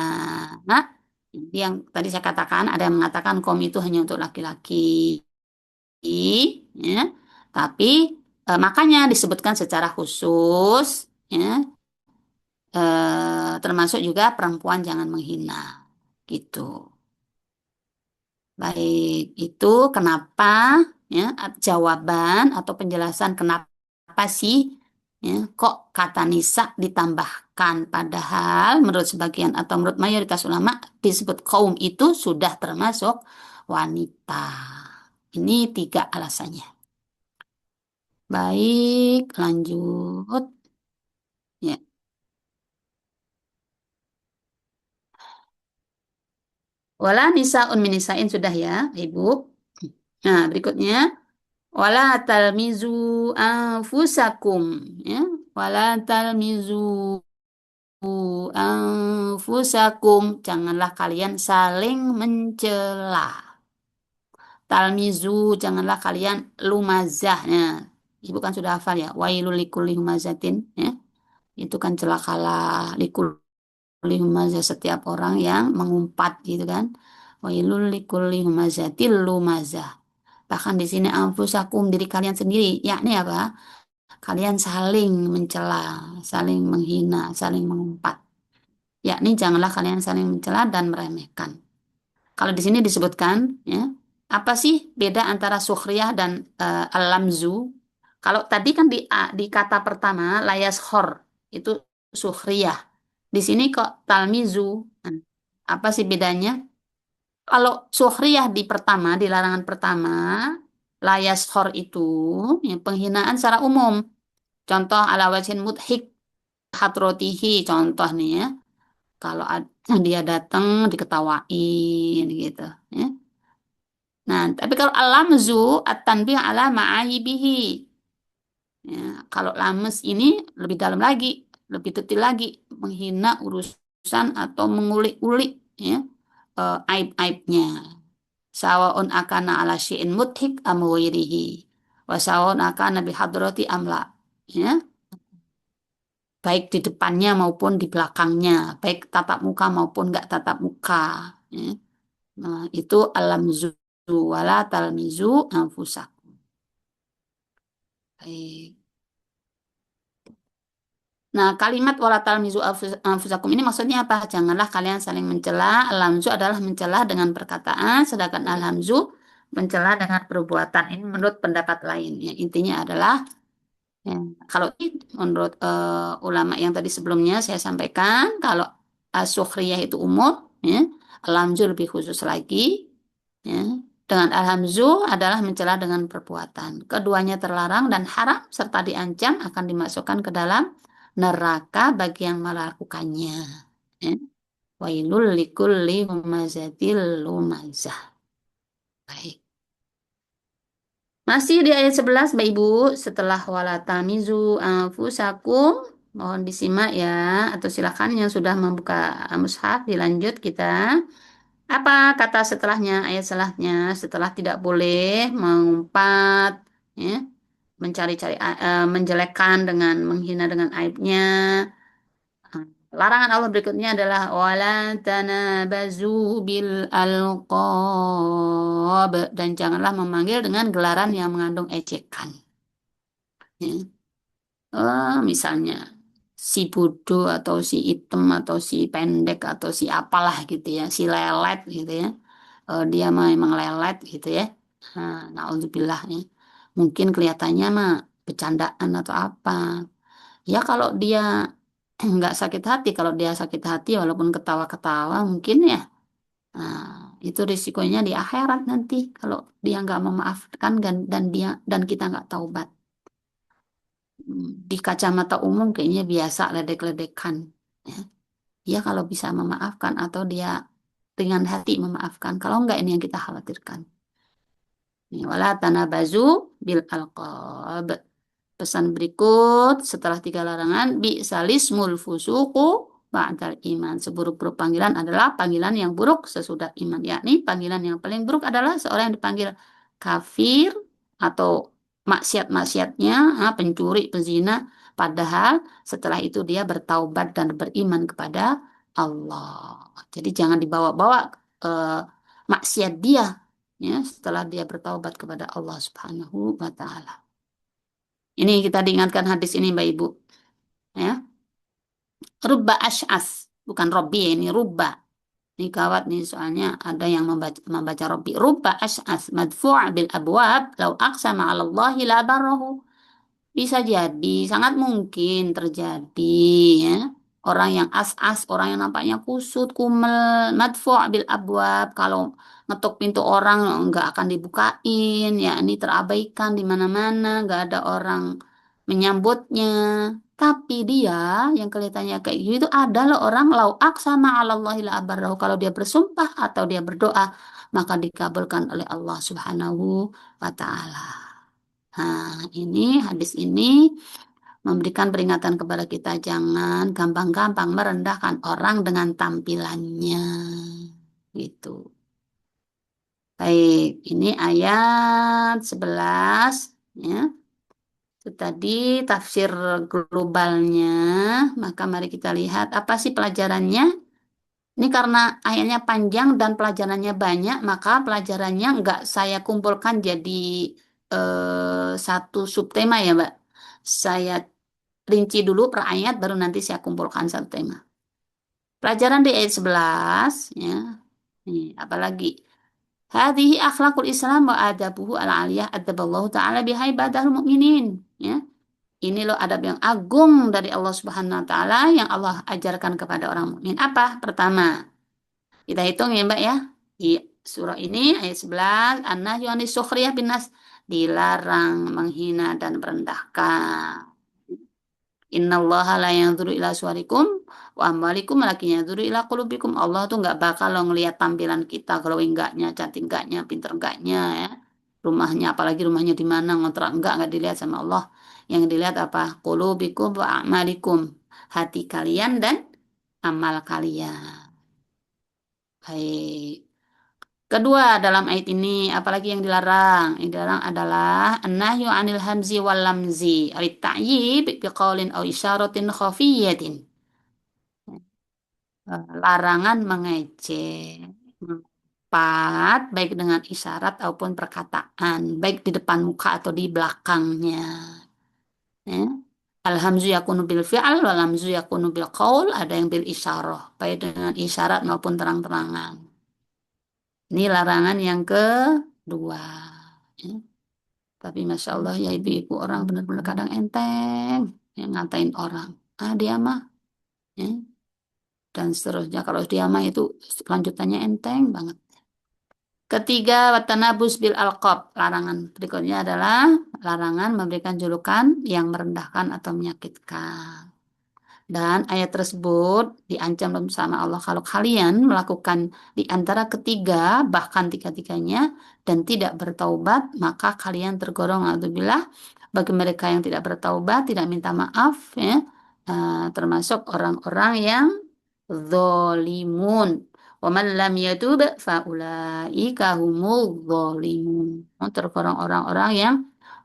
Nah, ini yang tadi saya katakan, ada yang mengatakan kaum itu hanya untuk laki-laki. Ya. Tapi makanya disebutkan secara khusus, ya, termasuk juga perempuan jangan menghina. Gitu. Baik, itu kenapa ya jawaban atau penjelasan kenapa sih ya kok kata nisa ditambahkan padahal menurut sebagian atau menurut mayoritas ulama disebut kaum itu sudah termasuk wanita. Ini tiga alasannya. Baik, lanjut. Ya. Wala nisaun min nisain sudah ya, Ibu. Nah, berikutnya wala talmizu anfusakum ya. Wala talmizu anfusakum. Janganlah kalian saling mencela. Talmizu, janganlah kalian lumazah. Nah, Ibu kan sudah hafal ya. Wailul likulli humazatin ya. Itu kan celakalah likulli humazah setiap orang yang mengumpat gitu kan. Wailul likulli humazatil lumazah. Bahkan di sini anfusakum diri kalian sendiri, yakni apa? Kalian saling mencela, saling menghina, saling mengumpat. Yakni janganlah kalian saling mencela dan meremehkan. Kalau di sini disebutkan, ya, apa sih beda antara sukhriyah dan al-lamzu? Kalau tadi kan di kata pertama layas khor itu sukhriyah. Di sini kok talmizu? Nah, apa sih bedanya? Kalau sukhriyah di pertama, di larangan pertama, layas khor itu ya, penghinaan secara umum. Contoh ala wajhin mudhik hatrotihi, contoh nih ya. Kalau dia datang diketawain gitu ya. Nah, tapi kalau al-lamzu at-tanbih ala ma'ayibihi. Ya, kalau lames ini lebih dalam lagi, lebih detail lagi, menghina urusan atau mengulik-ulik ya, aib-aibnya. Sawaun akana ala syai'in mudhik am ghairihi. Wa sawaun akana bihadrati amla. Ya, baik di depannya maupun di belakangnya, baik tatap muka maupun enggak tatap muka. Ya. Nah, itu alamzu wala talmizu anfusakum. Baik. Nah, kalimat wala talmizu anfusakum ini maksudnya apa? Janganlah kalian saling mencela. Alamzu adalah mencela dengan perkataan, sedangkan alhamzu mencela dengan perbuatan. Ini menurut pendapat lain. Ya, intinya adalah ya, kalau menurut ulama yang tadi sebelumnya saya sampaikan, kalau as-sukhriyah itu umum, ya, al-hamzu lebih khusus lagi, ya. Dengan al-hamzu adalah mencela dengan perbuatan. Keduanya terlarang dan haram serta diancam akan dimasukkan ke dalam neraka bagi yang melakukannya. Ya. Wailul likulli humazatil lumazah. Baik. Masih di ayat 11, Mbak Ibu, setelah wala tamizu anfusakum, mohon disimak ya, atau silakan yang sudah membuka mushaf, dilanjut kita. Apa kata setelahnya, ayat setelahnya, setelah tidak boleh mengumpat, ya, mencari-cari, menjelekkan dengan menghina dengan aibnya. Larangan Allah berikutnya adalah wala tanabazu bil alqab dan janganlah memanggil dengan gelaran yang mengandung ejekan. Ya. Misalnya si bodoh atau si item atau si pendek atau si apalah gitu ya, si lelet gitu ya. Dia mah emang lelet gitu ya. Naudzubillah ya. Mungkin kelihatannya mah bercandaan atau apa. Ya kalau dia nggak sakit hati, kalau dia sakit hati walaupun ketawa-ketawa mungkin ya. Nah, itu risikonya di akhirat nanti kalau dia nggak memaafkan dan kita nggak taubat. Di kacamata umum kayaknya biasa ledek-ledekan. Ya. Dia kalau bisa memaafkan atau dia dengan hati memaafkan. Kalau enggak ini yang kita khawatirkan. Ini, wala tanabazu bil alqab. Pesan berikut setelah tiga larangan bi salismul fusuku ba'dal iman. Seburuk-buruk panggilan adalah panggilan yang buruk sesudah iman. Yakni panggilan yang paling buruk adalah seorang yang dipanggil kafir atau maksiat-maksiatnya, pencuri, pezina. Padahal setelah itu dia bertaubat dan beriman kepada Allah. Jadi jangan dibawa-bawa eh, maksiat dia ya setelah dia bertaubat kepada Allah Subhanahu wa taala. Ini kita diingatkan hadis ini Mbak Ibu. Ya. Rubba ash'as. Bukan Robbi ya, ini rubba. Ini kawat nih soalnya ada yang membaca Robbi. Rubba ash'as madfu' bil abwab. Lau aqsama ala Allahi la barrahu. Bisa jadi, sangat mungkin terjadi ya. Orang yang as-as, orang yang nampaknya kusut, kumel, madfu' bil abwab. Kalau ngetuk pintu orang nggak akan dibukain, ya ini terabaikan di mana-mana, nggak ada orang menyambutnya. Tapi dia yang kelihatannya kayak gitu ada loh orang lau aqsama 'ala Allahi la abarrahu. Kalau dia bersumpah atau dia berdoa, maka dikabulkan oleh Allah Subhanahu wa taala. Nah, ini hadis ini memberikan peringatan kepada kita jangan gampang-gampang merendahkan orang dengan tampilannya. Gitu. Baik, ini ayat 11 ya. Itu tadi tafsir globalnya. Maka mari kita lihat apa sih pelajarannya. Ini karena ayatnya panjang dan pelajarannya banyak, maka pelajarannya nggak saya kumpulkan jadi satu subtema ya, Mbak. Saya rinci dulu per ayat, baru nanti saya kumpulkan satu tema. Pelajaran di ayat 11, ya. Ini, apalagi. Hadhihi akhlakul Islam wa adabuhu al-aliyah adaballahu ta'ala biha ibadahul mu'minin. Ya. Ini loh adab yang agung dari Allah Subhanahu wa taala yang Allah ajarkan kepada orang mukmin. Apa? Pertama, kita hitung ya, Mbak ya. Di surah ini ayat 11, an-nahyu anis sukhriyah bin nas, dilarang menghina dan merendahkan. Innallaha la yanzuru ila suwarikum wa amwalikum walakin yanzuru ila qulubikum. Allah tuh nggak bakal lo ngelihat tampilan kita, kalau enggaknya, cantik enggaknya, pinter enggaknya ya. Rumahnya, apalagi rumahnya di mana, ngontrak enggak dilihat sama Allah. Yang dilihat apa? Qulubikum wa amalikum. Hati kalian dan amal kalian. Baik. Kedua, dalam ayat ini, apalagi yang dilarang? Yang dilarang adalah an-nahyu 'anil hamzi wal lamzi, at-ta'yib biqaulin aw isyaratin khafiyatin. Larangan mengejek, empat, baik dengan isyarat maupun perkataan, baik di depan muka atau di belakangnya. Ya. Al-hamzu yakunu bil fi'al, wal lamzu yakunu bil qaul, ada yang bil isyarah, baik dengan isyarat maupun terang-terangan. Ini larangan yang ke dua. Ya. Tapi Masya Allah ya ibu-ibu orang benar-benar kadang enteng yang ngatain orang. Ah dia mah. Ya. Dan seterusnya kalau dia mah itu lanjutannya enteng banget. Ketiga, watanabus bil alqab. Larangan berikutnya adalah larangan memberikan julukan yang merendahkan atau menyakitkan. Dan ayat tersebut diancam sama Allah kalau kalian melakukan di antara ketiga, bahkan tiga-tiganya, dan tidak bertaubat, maka kalian tergolong naudzubillah bagi mereka yang tidak bertaubat, tidak minta maaf, ya, termasuk orang-orang yang zolimun. Wa man lam yatub faulaika humul zolimun. Tergolong orang-orang yang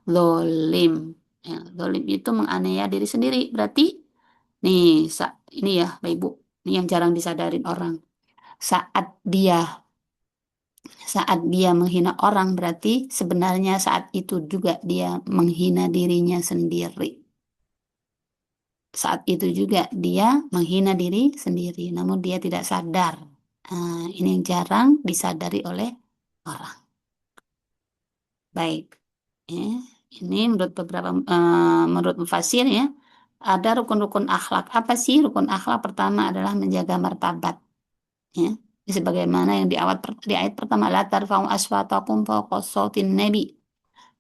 zolim. Ya, zolim itu menganiaya diri sendiri. Berarti nih, ini ya, Bapak Ibu, ini yang jarang disadarin orang. Saat dia saat dia menghina orang berarti sebenarnya saat itu juga dia menghina dirinya sendiri. Saat itu juga dia menghina diri sendiri, namun dia tidak sadar. Ini yang jarang disadari oleh orang. Baik, ya, ini menurut beberapa menurut mufasir ya, ada rukun-rukun akhlak. Apa sih rukun akhlak? Pertama adalah menjaga martabat. Ya. Sebagaimana yang di ayat pertama la tarfa'u aswatakum fawqa sautin nabi.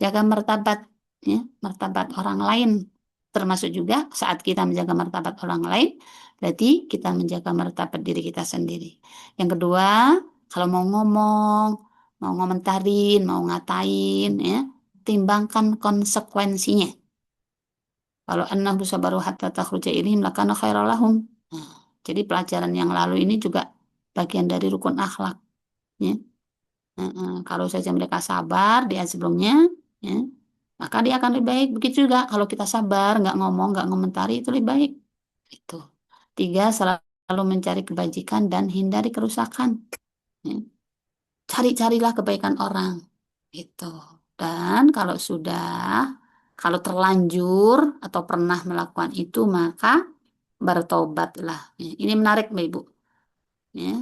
Jaga martabat ya, martabat orang lain. Termasuk juga saat kita menjaga martabat orang lain, berarti kita menjaga martabat diri kita sendiri. Yang kedua, kalau mau ngomentarin, mau ngatain ya, timbangkan konsekuensinya. Kalau annahu sabaru hatta takhruja ilaihim lakana khairal lahum. Nah, jadi pelajaran yang lalu ini juga bagian dari rukun akhlak. Ya. Kalau saja mereka sabar di ayat sebelumnya, ya, maka dia akan lebih baik. Begitu juga kalau kita sabar, nggak ngomong, nggak ngomentari, itu lebih baik. Itu. Tiga, selalu mencari kebajikan dan hindari kerusakan. Ya. Cari-carilah kebaikan orang. Itu. Dan kalau terlanjur atau pernah melakukan itu, maka bertobatlah. Ya. Ini menarik, Mbak Ibu. Ya.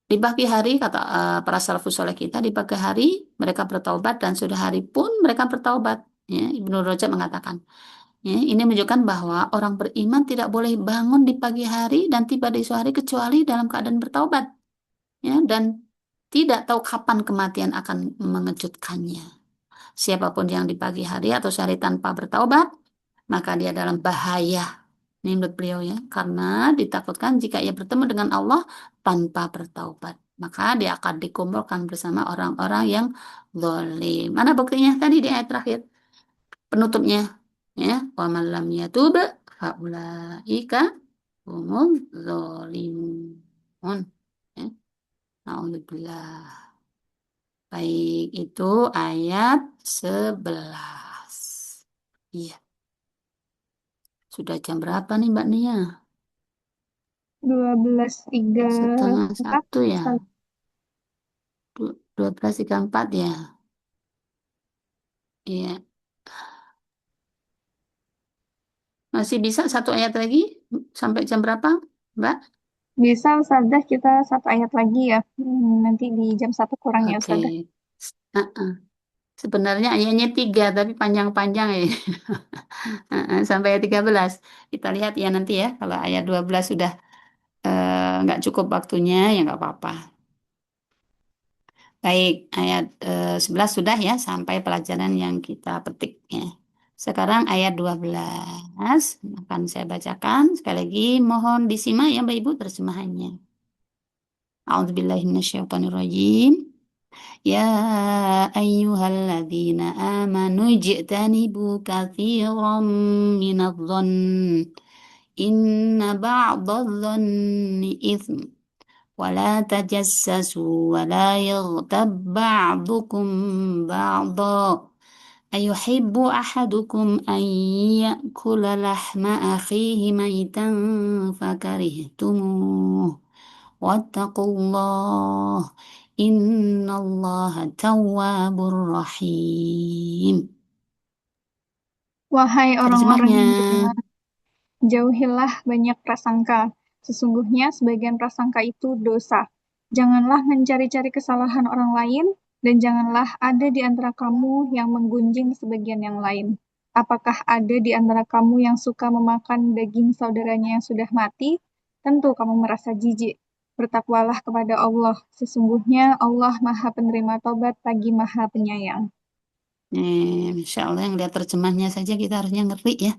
Di pagi hari, kata para salafus soleh kita, di pagi hari mereka bertaubat dan sudah hari pun mereka bertaubat. Ya, Ibnu Rajab mengatakan, ya, ini menunjukkan bahwa orang beriman tidak boleh bangun di pagi hari dan tiba di sore hari kecuali dalam keadaan bertaubat. Ya, dan tidak tahu kapan kematian akan mengejutkannya. Siapapun yang di pagi hari atau sehari tanpa bertaubat, maka dia dalam bahaya. Ini menurut beliau ya, karena ditakutkan jika ia bertemu dengan Allah tanpa bertaubat, maka dia akan dikumpulkan bersama orang-orang yang zalim. Mana buktinya tadi di ayat terakhir, penutupnya ya, wa man lam yatub faulaika humuz zalimun. Ya, naudzubillah. Baik, itu ayat 11. Iya, sudah jam berapa nih Mbak Nia? setengah 12.34. satu ya, 12.34 ya. Iya, masih bisa satu ayat lagi sampai jam berapa, Mbak? Bisa Ustazah kita satu ayat lagi ya. Nanti di jam 1 kurang ya Oke. Ustazah. Uh-uh. Sebenarnya ayatnya tiga, tapi panjang-panjang ya. Sampai ayat 13. Kita lihat ya nanti ya. Kalau ayat 12 sudah nggak cukup waktunya, ya nggak apa-apa. Baik, ayat 11 sudah ya, sampai pelajaran yang kita petik ya. Sekarang ayat 12 akan saya bacakan. Sekali lagi mohon disimak ya Mbak Ibu terjemahannya. A'udzubillahiminasyaitonirrajim. Ya ayyuhalladzina amanu ijtanibu katsiran minadh-dhann. Inna ba'dadh-dhanni itsm. ولا تجسسوا ولا يغتب بعضكم بعضا أيحب أحدكم أن يأكل لحم أخيه ميتا فكرهتموه واتقوا الله إن الله تواب رحيم. Wahai orang-orang Terjemahnya, yang beriman, jauhilah banyak prasangka. Sesungguhnya sebagian prasangka itu dosa. Janganlah mencari-cari kesalahan orang lain Dan janganlah ada di antara kamu yang menggunjing sebagian yang lain. Apakah ada di antara kamu yang suka memakan daging saudaranya yang sudah mati? Tentu kamu merasa jijik. Bertakwalah kepada Allah. Sesungguhnya Allah Maha Penerima Tobat lagi Maha Penyayang. Insya Allah yang lihat terjemahnya saja kita harusnya ngerti ya.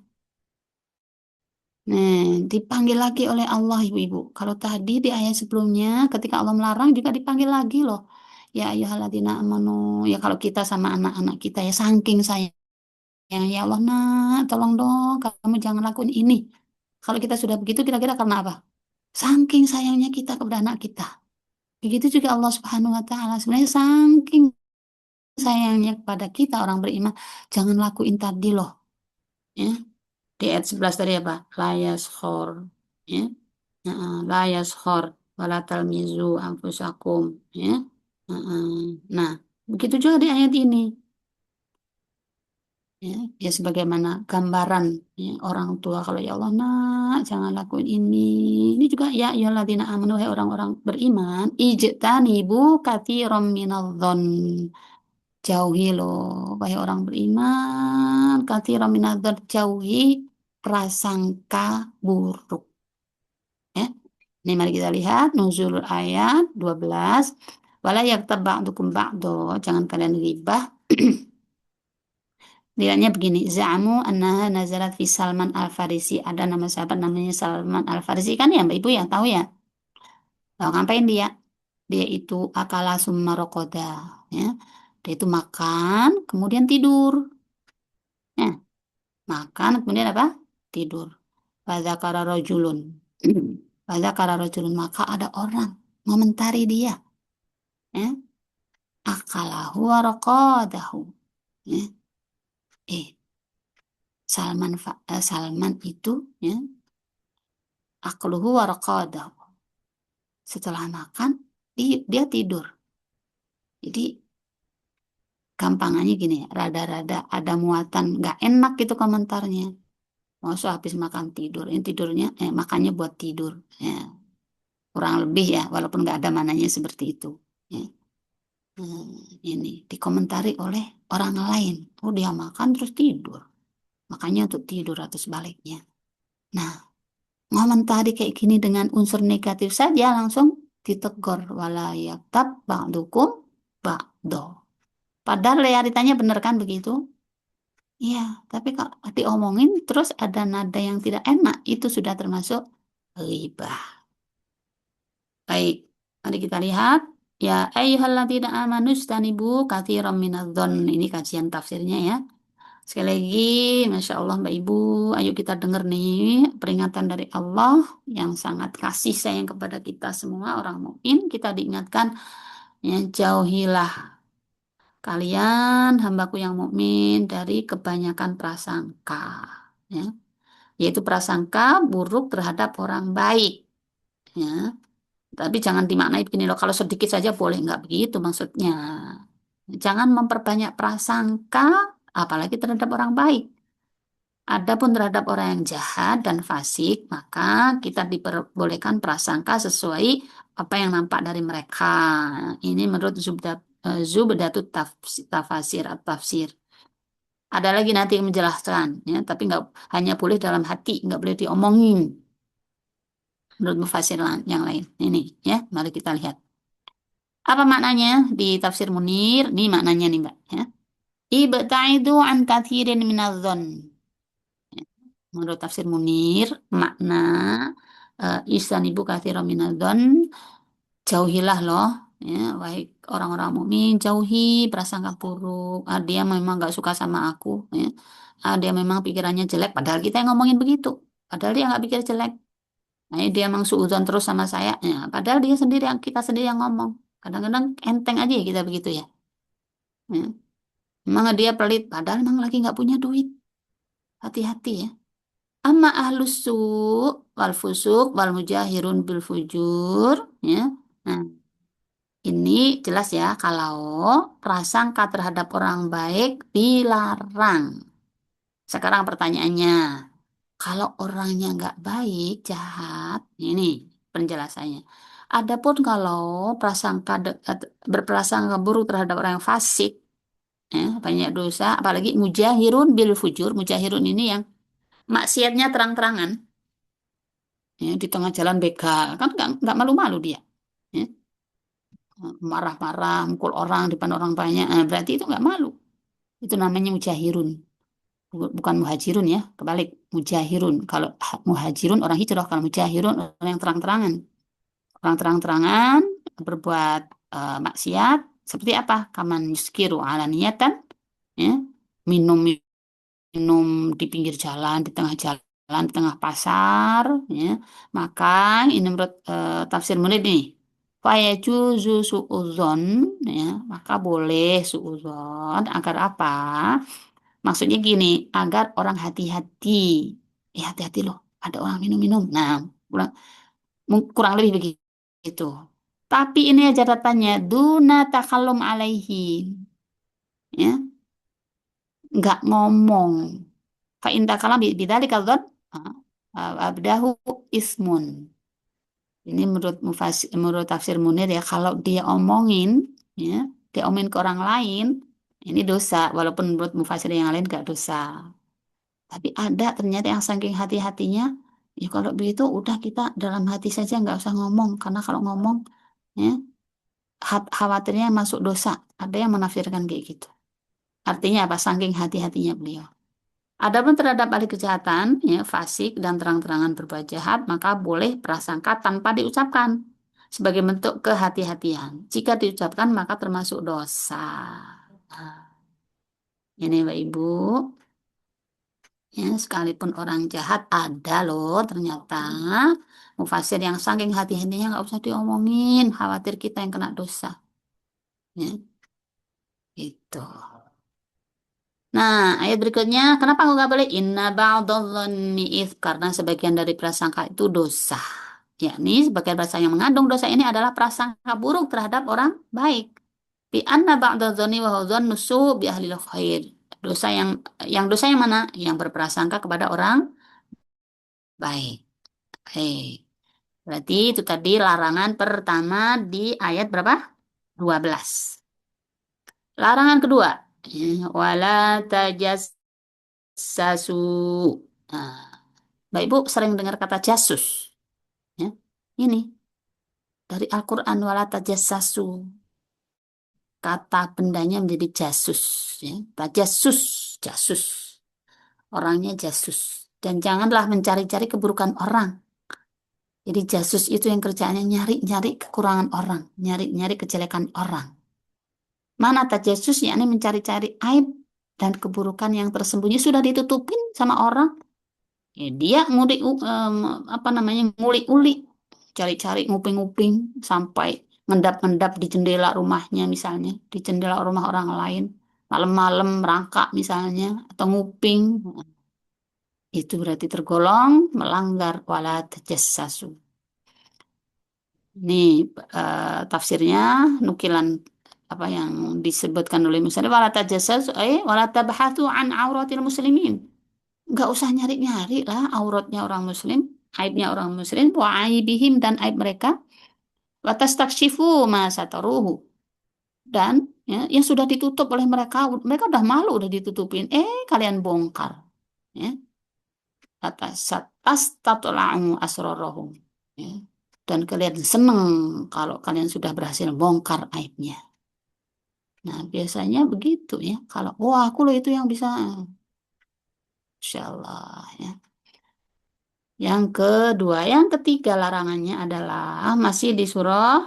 Nah, dipanggil lagi oleh Allah ibu-ibu. Kalau tadi di ayat sebelumnya ketika Allah melarang juga dipanggil lagi loh. Ya ayyuhalladzina amanu. Ya kalau kita sama anak-anak kita ya saking sayang. Ya Allah nak, tolong dong kamu jangan lakuin ini. Kalau kita sudah begitu kira-kira karena apa? Saking sayangnya kita kepada anak kita. Begitu juga Allah Subhanahu wa taala. Sebenarnya saking sayangnya kepada kita orang beriman, jangan lakuin tadi loh, ya. Di ayat 11 tadi apa? La yaskhor, ya. La yaskhor wala talmizu anfusakum, ya. Heeh. Nah, begitu juga di ayat ini. Ya, ya sebagaimana gambaran ya, orang tua kalau ya Allah nak jangan lakuin ini. Ini juga ya ya ladina amanu hai orang-orang beriman ijtanibu katsiran minadh-dhon. Jauhi loh wahai orang beriman katsiran minadh-dhon, jauhi prasangka buruk ya. Ini mari kita lihat nuzul ayat 12. Wala yaktab ba'dukum ba'do, jangan kalian ghibah. Lihatnya begini, Za'amu annaha nazalat fi Salman Al-Farisi. Ada nama sahabat namanya Salman Al-Farisi kan ya Mbak Ibu ya, tahu ya? Tahu ngapain dia? Dia itu akala summa rokoda. Ya. Dia itu makan, kemudian tidur. Ya, makan, kemudian apa? Tidur. Fadzakara rojulun. Fadzakara rojulun. Maka ada orang mengomentari dia. Ya. Akalahu wa rokodahu. Ya. Eh, Salman itu ya akluhu waraqadahu. Setelah makan, dia tidur. Jadi gampangannya gini, rada-rada ada muatan, nggak enak gitu komentarnya. Masa habis makan tidur, ini tidurnya, makannya buat tidur. Ya, kurang lebih ya, walaupun nggak ada mananya seperti itu. Ya. Ini dikomentari oleh orang lain. Oh dia makan terus tidur. Makanya untuk tidur atau sebaliknya. Nah, ngomentari kayak gini dengan unsur negatif saja langsung ditegur wala yaktab ba'dukum ba'do. Padahal realitanya benar kan begitu? Iya, tapi kalau diomongin terus ada nada yang tidak enak, itu sudah termasuk ghibah. Baik, mari kita lihat. Ya ayyuhalladzina amanu istanibu katsiran minadh-dhon. Ini kajian tafsirnya ya. Sekali lagi, Masya Allah Mbak Ibu, ayo kita dengar nih peringatan dari Allah yang sangat kasih sayang kepada kita semua orang mukmin. Kita diingatkan, ya, jauhilah kalian hambaku yang mukmin dari kebanyakan prasangka, ya, yaitu prasangka buruk terhadap orang baik, ya. Tapi jangan dimaknai begini loh, kalau sedikit saja boleh nggak begitu maksudnya. Jangan memperbanyak prasangka, apalagi terhadap orang baik. Adapun terhadap orang yang jahat dan fasik, maka kita diperbolehkan prasangka sesuai apa yang nampak dari mereka. Ini menurut Zubdatut Tafasir atau Tafsir. Ada lagi nanti yang menjelaskan, ya, tapi nggak hanya boleh dalam hati, nggak boleh diomongin. Menurut mufasir yang lain. Ini, ya, mari kita lihat. Apa maknanya di Tafsir Munir? Ini maknanya nih, Mbak. Ya. Ibta'idu an katsirin minadh-dhon. Menurut tafsir Munir, makna ihsan ibu katsira minadzon, jauhilah loh, ya, wahai orang-orang mukmin, jauhi prasangka buruk. Dia memang nggak suka sama aku, ya. Dia memang pikirannya jelek, padahal kita yang ngomongin begitu. Padahal dia nggak pikir jelek. Nah, dia memang suudzon terus sama saya, ya. Padahal dia sendiri yang kita sendiri yang ngomong. Kadang-kadang enteng aja ya kita begitu ya. Ya. Memang dia pelit, padahal memang lagi nggak punya duit. Hati-hati ya. Amma ahlus wal fusuk wal mujahirun bil fujur, ya. Nah, ini jelas ya kalau prasangka terhadap orang baik dilarang. Sekarang pertanyaannya, kalau orangnya nggak baik, jahat, ini penjelasannya. Adapun kalau berprasangka buruk terhadap orang yang fasik, ya, banyak dosa, apalagi mujahirun bil fujur, mujahirun ini yang maksiatnya terang-terangan, ya, di tengah jalan begal, kan nggak malu-malu dia, ya, marah-marah, mukul orang di depan orang banyak, nah, berarti itu nggak malu, itu namanya mujahirun, bukan muhajirun ya, kebalik, mujahirun. Kalau muhajirun orang hijrah, kalau mujahirun orang yang terang-terangan. Orang terang-terangan berbuat maksiat seperti apa? Kaman yuskiru ala niyatan, ya, minum minum di pinggir jalan, di tengah jalan, di tengah pasar, ya. Maka ini menurut tafsir Munir nih. Fayajuzu su'udzon, ya, maka boleh su'udzon agar apa? Maksudnya gini, agar orang hati-hati. Hati-hati loh, ada orang minum-minum. Nah, kurang lebih begitu. Tapi ini aja catatannya, duna takallum alaihi, ya, nggak ngomong. Fa in takallama bidzalika dzan, abdahu ismun. Ini menurut tafsir Munir ya, kalau dia omongin, ya, dia omongin ke orang lain, ini dosa. Walaupun menurut mufasir yang lain nggak dosa. Tapi ada ternyata yang saking hati-hatinya, ya kalau begitu udah kita dalam hati saja nggak usah ngomong, karena kalau ngomong, ya, khawatirnya masuk dosa. Ada yang menafsirkan kayak gitu. Artinya apa? Saking hati-hatinya beliau. Adapun terhadap ahli kejahatan, ya, fasik dan terang-terangan berbuat jahat, maka boleh prasangka tanpa diucapkan sebagai bentuk kehati-hatian. Jika diucapkan, maka termasuk dosa. Nah, ini Bapak Ibu, ya, sekalipun orang jahat ada loh ternyata mufasir yang saking hati-hatinya nggak usah diomongin, khawatir kita yang kena dosa. Ya, gitu. Nah, ayat berikutnya, kenapa aku nggak boleh? Inna ba'dadh-dhanni its, karena sebagian dari prasangka itu dosa. Yakni sebagian prasangka yang mengandung dosa ini adalah prasangka buruk terhadap orang baik. Bi anna ba'dadh-dhanni wa huwa dhannu su' bi ahlil khair. Dosa dosa yang mana? Yang berprasangka kepada orang baik. Berarti itu tadi larangan pertama di ayat berapa? 12. Larangan kedua, wala tajassasu. Nah, Mbak Ibu sering dengar kata jasus, ya. Ini dari Al-Qur'an, wala tajassasu. Kata bendanya menjadi jasus, ya. Tajassus, jasus. Orangnya jasus. Dan janganlah mencari-cari keburukan orang. Jadi jasus itu yang kerjaannya nyari-nyari kekurangan orang, nyari-nyari kejelekan orang. Mana tajassus, yakni mencari-cari aib dan keburukan yang tersembunyi sudah ditutupin sama orang. Ya, dia ngulik apa namanya, ngulik-ulik, cari-cari nguping-nguping sampai ngendap-ngendap di jendela rumahnya misalnya, di jendela rumah orang lain, malam-malam merangkak misalnya atau nguping. Itu berarti tergolong melanggar wala tajassasu. Ini tafsirnya nukilan apa yang disebutkan oleh Muslim, wala tajassasu wala tabhathu an auratil muslimin. Nggak usah nyari-nyari lah auratnya orang muslim, aibnya orang muslim, wa aibihim dan aib mereka, wa tastakshifu ma sataruhu, dan ya, yang sudah ditutup oleh mereka, mereka udah malu udah ditutupin, kalian bongkar, ya, atas tatula'u asrarahum, ya, dan kalian seneng kalau kalian sudah berhasil bongkar aibnya. Nah, biasanya begitu ya, kalau wah aku loh itu yang bisa, Insya Allah ya. Yang kedua, yang ketiga larangannya adalah masih di surah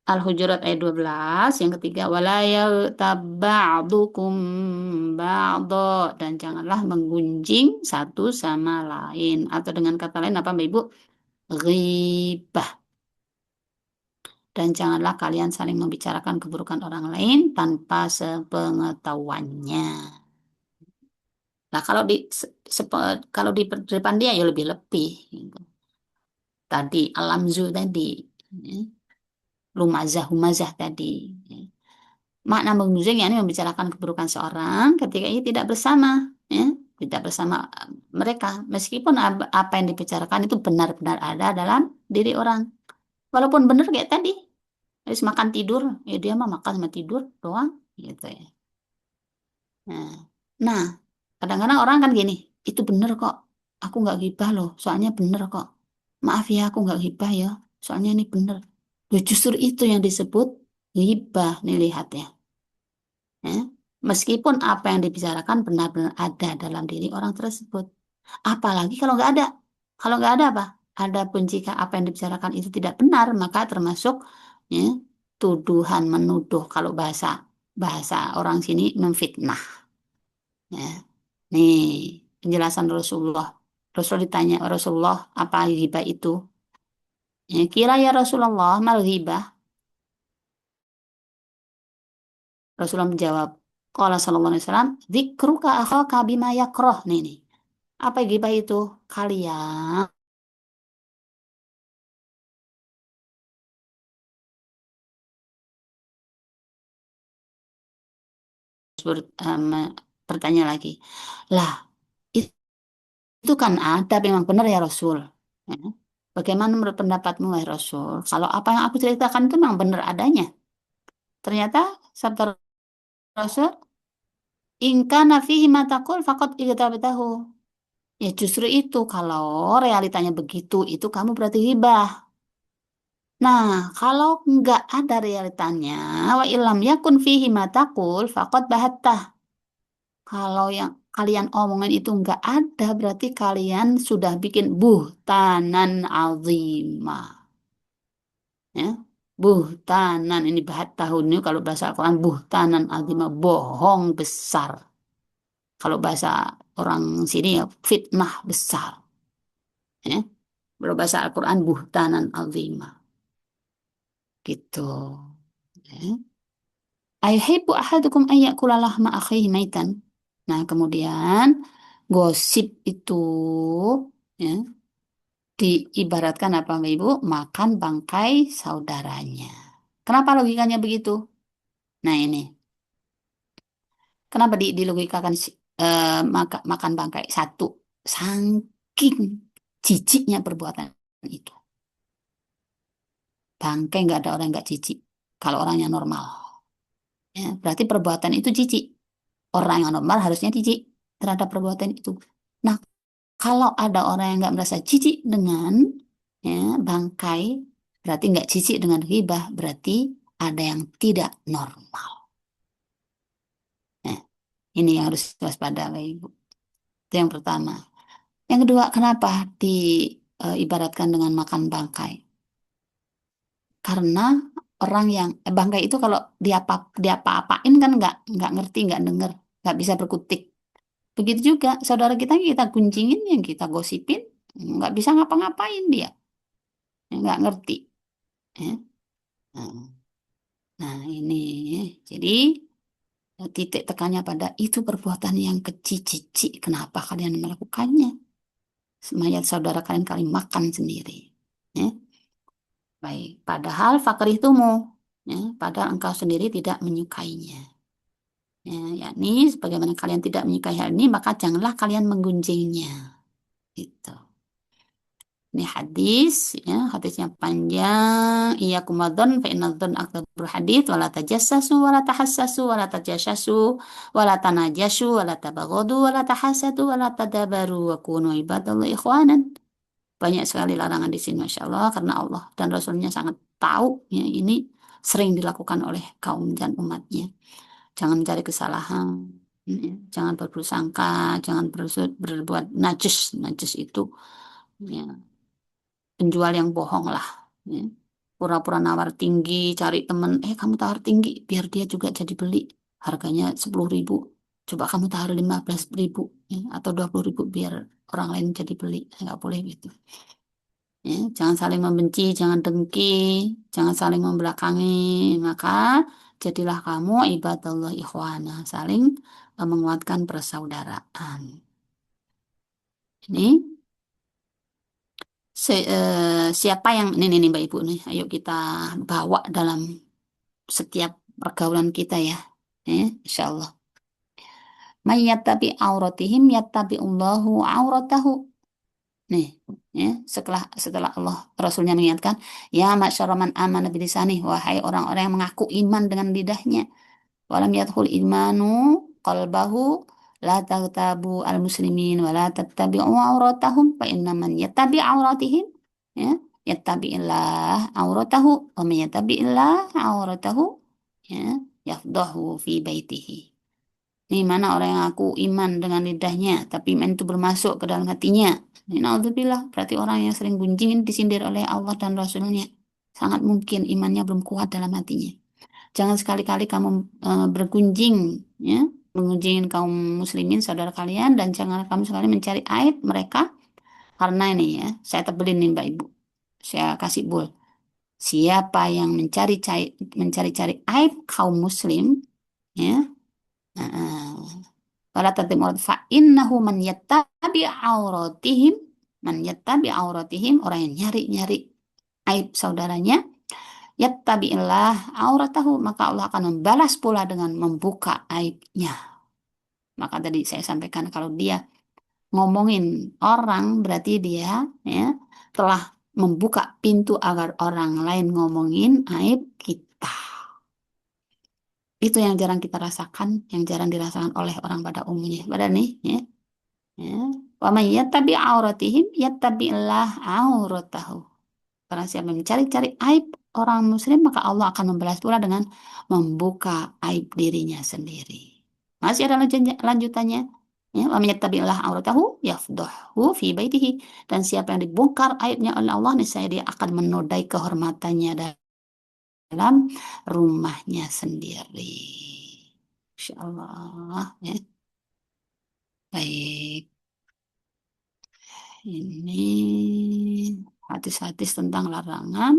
Al-Hujurat ayat 12. Yang ketiga, wala yaghtab ba'dha, dan janganlah menggunjing satu sama lain. Atau dengan kata lain apa Mbak Ibu? Ghibah. Dan janganlah kalian saling membicarakan keburukan orang lain tanpa sepengetahuannya. Nah, kalau di depan dia ya lebih-lebih gitu. Tadi alamzu tadi, ya. Lumazah humazah tadi, ya. Makna menggunjing yakni membicarakan keburukan seorang ketika ia tidak bersama, ya, tidak bersama mereka, meskipun apa yang dibicarakan itu benar-benar ada dalam diri orang. Walaupun bener kayak tadi, habis makan tidur, ya dia mah makan sama tidur doang, gitu ya. Nah, nah, kadang-kadang orang kan gini, itu bener kok, aku nggak gibah loh, soalnya bener kok. Maaf ya, aku nggak gibah ya, soalnya ini bener. Loh, justru itu yang disebut gibah, nih lihat ya. Ya. Meskipun apa yang dibicarakan benar-benar ada dalam diri orang tersebut. Apalagi kalau nggak ada. Kalau nggak ada apa? Adapun jika apa yang dibicarakan itu tidak benar, maka termasuk ya, tuduhan menuduh. Kalau bahasa bahasa orang sini memfitnah. Ya. Nih penjelasan Rasulullah. Rasul ditanya Rasulullah apa ghibah itu? Ya, kira ya Rasulullah mal ghibah. Rasulullah menjawab, Qala sallallahu alaihi wasallam, dzikruka akhaka bima yakrah. Nih. Apa ghibah itu? Kalian bertanya lagi. Lah, itu kan ada memang benar ya Rasul. Ya. Bagaimana menurut pendapatmu ya Rasul? Kalau apa yang aku ceritakan itu memang benar adanya. Ternyata sabda Rasul, ingka nafihi matakul fakot igtabtahu. Ya justru itu kalau realitanya begitu, itu kamu berarti hibah. Nah, kalau nggak ada realitanya, wa ilam yakun fihi matakul fakot bahattah. Kalau yang kalian omongin itu nggak ada, berarti kalian sudah bikin buhtanan azimah. Ya. Buhtanan, ini bahat tahun ini kalau bahasa Al-Quran, buhtanan azimah, bohong besar. Kalau bahasa orang sini ya, fitnah besar. Ya. Kalau bahasa Al-Quran, buhtanan azimah. Gitu. Ya. Ayuhibbu ahadukum ayyakula lahma akhihi maitan. Nah, kemudian gosip itu ya, diibaratkan apa Mbak Ibu? Makan bangkai saudaranya. Kenapa logikanya begitu? Nah ini, kenapa dilogikakan makan bangkai? Satu, saking jijiknya perbuatan itu. Bangkai nggak ada orang yang nggak jijik. Kalau orangnya normal. Ya, berarti perbuatan itu jijik. Orang yang normal harusnya jijik terhadap perbuatan itu. Nah, kalau ada orang yang nggak merasa jijik dengan ya, bangkai, berarti nggak jijik dengan ghibah, berarti ada yang tidak normal. Nah, ini yang harus waspada, Bapak Ibu. Itu yang pertama. Yang kedua, kenapa diibaratkan dengan makan bangkai? Karena orang yang bangkai itu kalau dia apa-apain kan nggak ngerti, nggak denger, nggak bisa berkutik. Begitu juga saudara kita gunjingin, yang kita gosipin, nggak bisa ngapa-ngapain dia, nggak ngerti. Ya. Nah, nah, ini jadi titik tekannya pada itu perbuatan yang kecil cici. Kenapa kalian melakukannya? Mayat saudara kalian kalian makan sendiri. Ya. Baik, padahal fakir itumu, ya, padahal engkau sendiri tidak menyukainya. Ya, yakni sebagaimana kalian tidak menyukai hal ini, maka janganlah kalian menggunjingnya. Gitu. Ini hadis, ya, hadisnya panjang. Iya kumadon, fa inna dzon akdzabul hadis, wala tajassasu, wala tahassasu, wala tajassasu, wala tanajashu, wala tabaghadu, wala tahasadu, wala tadabaru, wa kunu ibadallahi ikhwanan. Banyak sekali larangan di sini, Masya Allah, karena Allah dan Rasulnya sangat tahu, ya, ini sering dilakukan oleh kaum dan umatnya. Jangan mencari kesalahan, ya, jangan berburuk sangka, jangan berbuat najis. Najis itu ya, penjual yang bohong lah. Ya. Pura-pura nawar tinggi, cari temen, kamu tawar tinggi, biar dia juga jadi beli. Harganya 10.000, coba kamu tawar 15.000, ya, atau 20.000 biar orang lain jadi beli. Nggak boleh gitu. Ya, jangan saling membenci, jangan dengki, jangan saling membelakangi. Maka jadilah kamu ibadallah ikhwana, saling menguatkan persaudaraan. Ini siapa yang ini Mbak Ibu nih, ayo kita bawa dalam setiap pergaulan kita ya. Insya Allah. May yattabi auratihim yattabi'ullahu auratahu. Nih, ya, setelah setelah Allah Rasulnya mengingatkan, ya masyarakat man amana bilisani, wahai orang-orang yang mengaku iman dengan lidahnya, walam yadkhul imanu qalbahu, la taghtabu al muslimin wa la tattabi'u auratahum fa inna man yattabi' auratihim, ya yattabi'illah auratahu wa man yattabi'illah auratahu, ya yafdahu fi baitihi. Ini mana orang yang aku iman dengan lidahnya, tapi iman itu bermasuk ke dalam hatinya. Ini naudzubillah, berarti orang yang sering gunjingin disindir oleh Allah dan Rasulnya. Sangat mungkin imannya belum kuat dalam hatinya. Jangan sekali-kali kamu bergunjing, ya, mengunjingin kaum muslimin saudara kalian, dan jangan kamu sekali mencari aib mereka, karena ini ya, saya tebelin nih Mbak Ibu, saya kasih bul. Siapa yang mencari-cari aib kaum muslim, ya, wala tatim aurat fa innahu man yattabi auratihim, orang yang nyari-nyari aib saudaranya, yattabi'illah auratahu, maka Allah akan membalas pula dengan membuka aibnya. Maka tadi saya sampaikan kalau dia ngomongin orang berarti dia, ya, telah membuka pintu agar orang lain ngomongin aib kita. Itu yang jarang kita rasakan, yang jarang dirasakan oleh orang pada umumnya. Pada nih, ya. Ya. Wa may yattabi auratihim yattabi'illah auratahu. Karena siapa yang mencari-cari aib orang muslim, maka Allah akan membalas pula dengan membuka aib dirinya sendiri. Masih ada lanjutannya. Ya, wa may yattabi'illah auratahu yafdahu fi baitihi. Dan siapa yang dibongkar aibnya oleh Allah, niscaya dia akan menodai kehormatannya dalam rumahnya sendiri. Insya Allah. Ya. Baik. Ini hadis-hadis tentang larangan,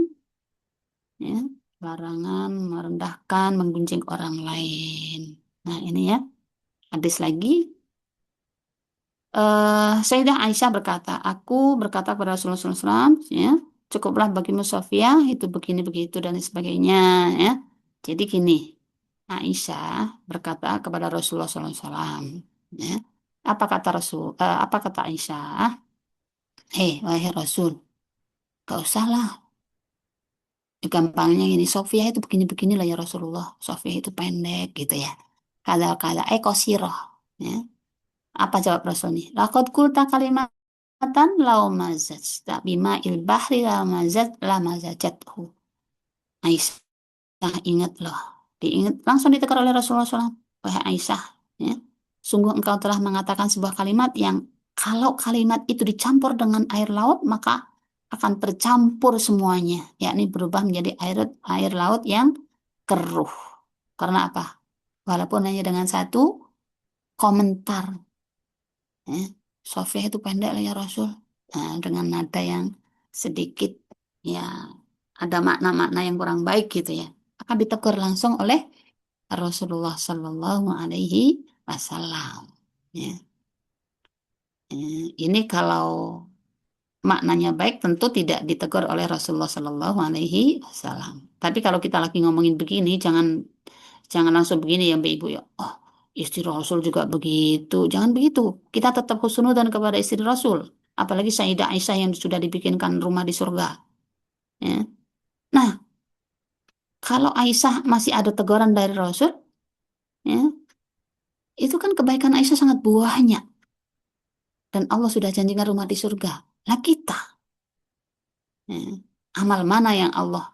ya, larangan merendahkan, menggunjing orang lain. Nah, ini ya, hadis lagi. Sayyidah Aisyah berkata, aku berkata kepada Rasulullah SAW, ya, cukuplah bagimu Sofia, itu begini begitu dan sebagainya, ya. Jadi gini, Aisyah berkata kepada Rasulullah SAW, ya, apa kata Aisyah? Wahai Rasul, gak usah lah. Gampangnya gini, Sofia itu begini-begini lah ya Rasulullah. Sofia itu pendek gitu ya. Kala-kala kosiroh. Ya. Apa jawab Rasul nih? Lakot kulta kalimatan lau mazaj. Tak bima bahri lau mazaj la mazajathu. Aisyah ingat loh. Diingat, langsung ditegur oleh Rasulullah SAW. Wahai Aisyah, ya, sungguh engkau telah mengatakan sebuah kalimat yang kalau kalimat itu dicampur dengan air laut, maka akan tercampur semuanya, yakni berubah menjadi air laut yang keruh. Karena apa? Walaupun hanya dengan satu komentar, ya, Sofia itu pendek lah ya Rasul. Nah, dengan nada yang sedikit, ya, ada makna-makna yang kurang baik gitu ya, akan ditegur langsung oleh Rasulullah Shallallahu Alaihi Wasallam. Ya. Ini kalau maknanya baik tentu tidak ditegur oleh Rasulullah Shallallahu Alaihi Wasallam. Tapi kalau kita lagi ngomongin begini, jangan jangan langsung begini ya Mbak Ibu ya. Oh, istri Rasul juga begitu. Jangan begitu. Kita tetap husnudzon kepada istri Rasul. Apalagi Sayyidah Aisyah yang sudah dibikinkan rumah di surga. Ya. Nah, kalau Aisyah masih ada teguran dari Rasul, ya, itu kan kebaikan Aisyah sangat banyak. Dan Allah sudah janjikan rumah di surga. Lah kita, ya, amal mana yang Allah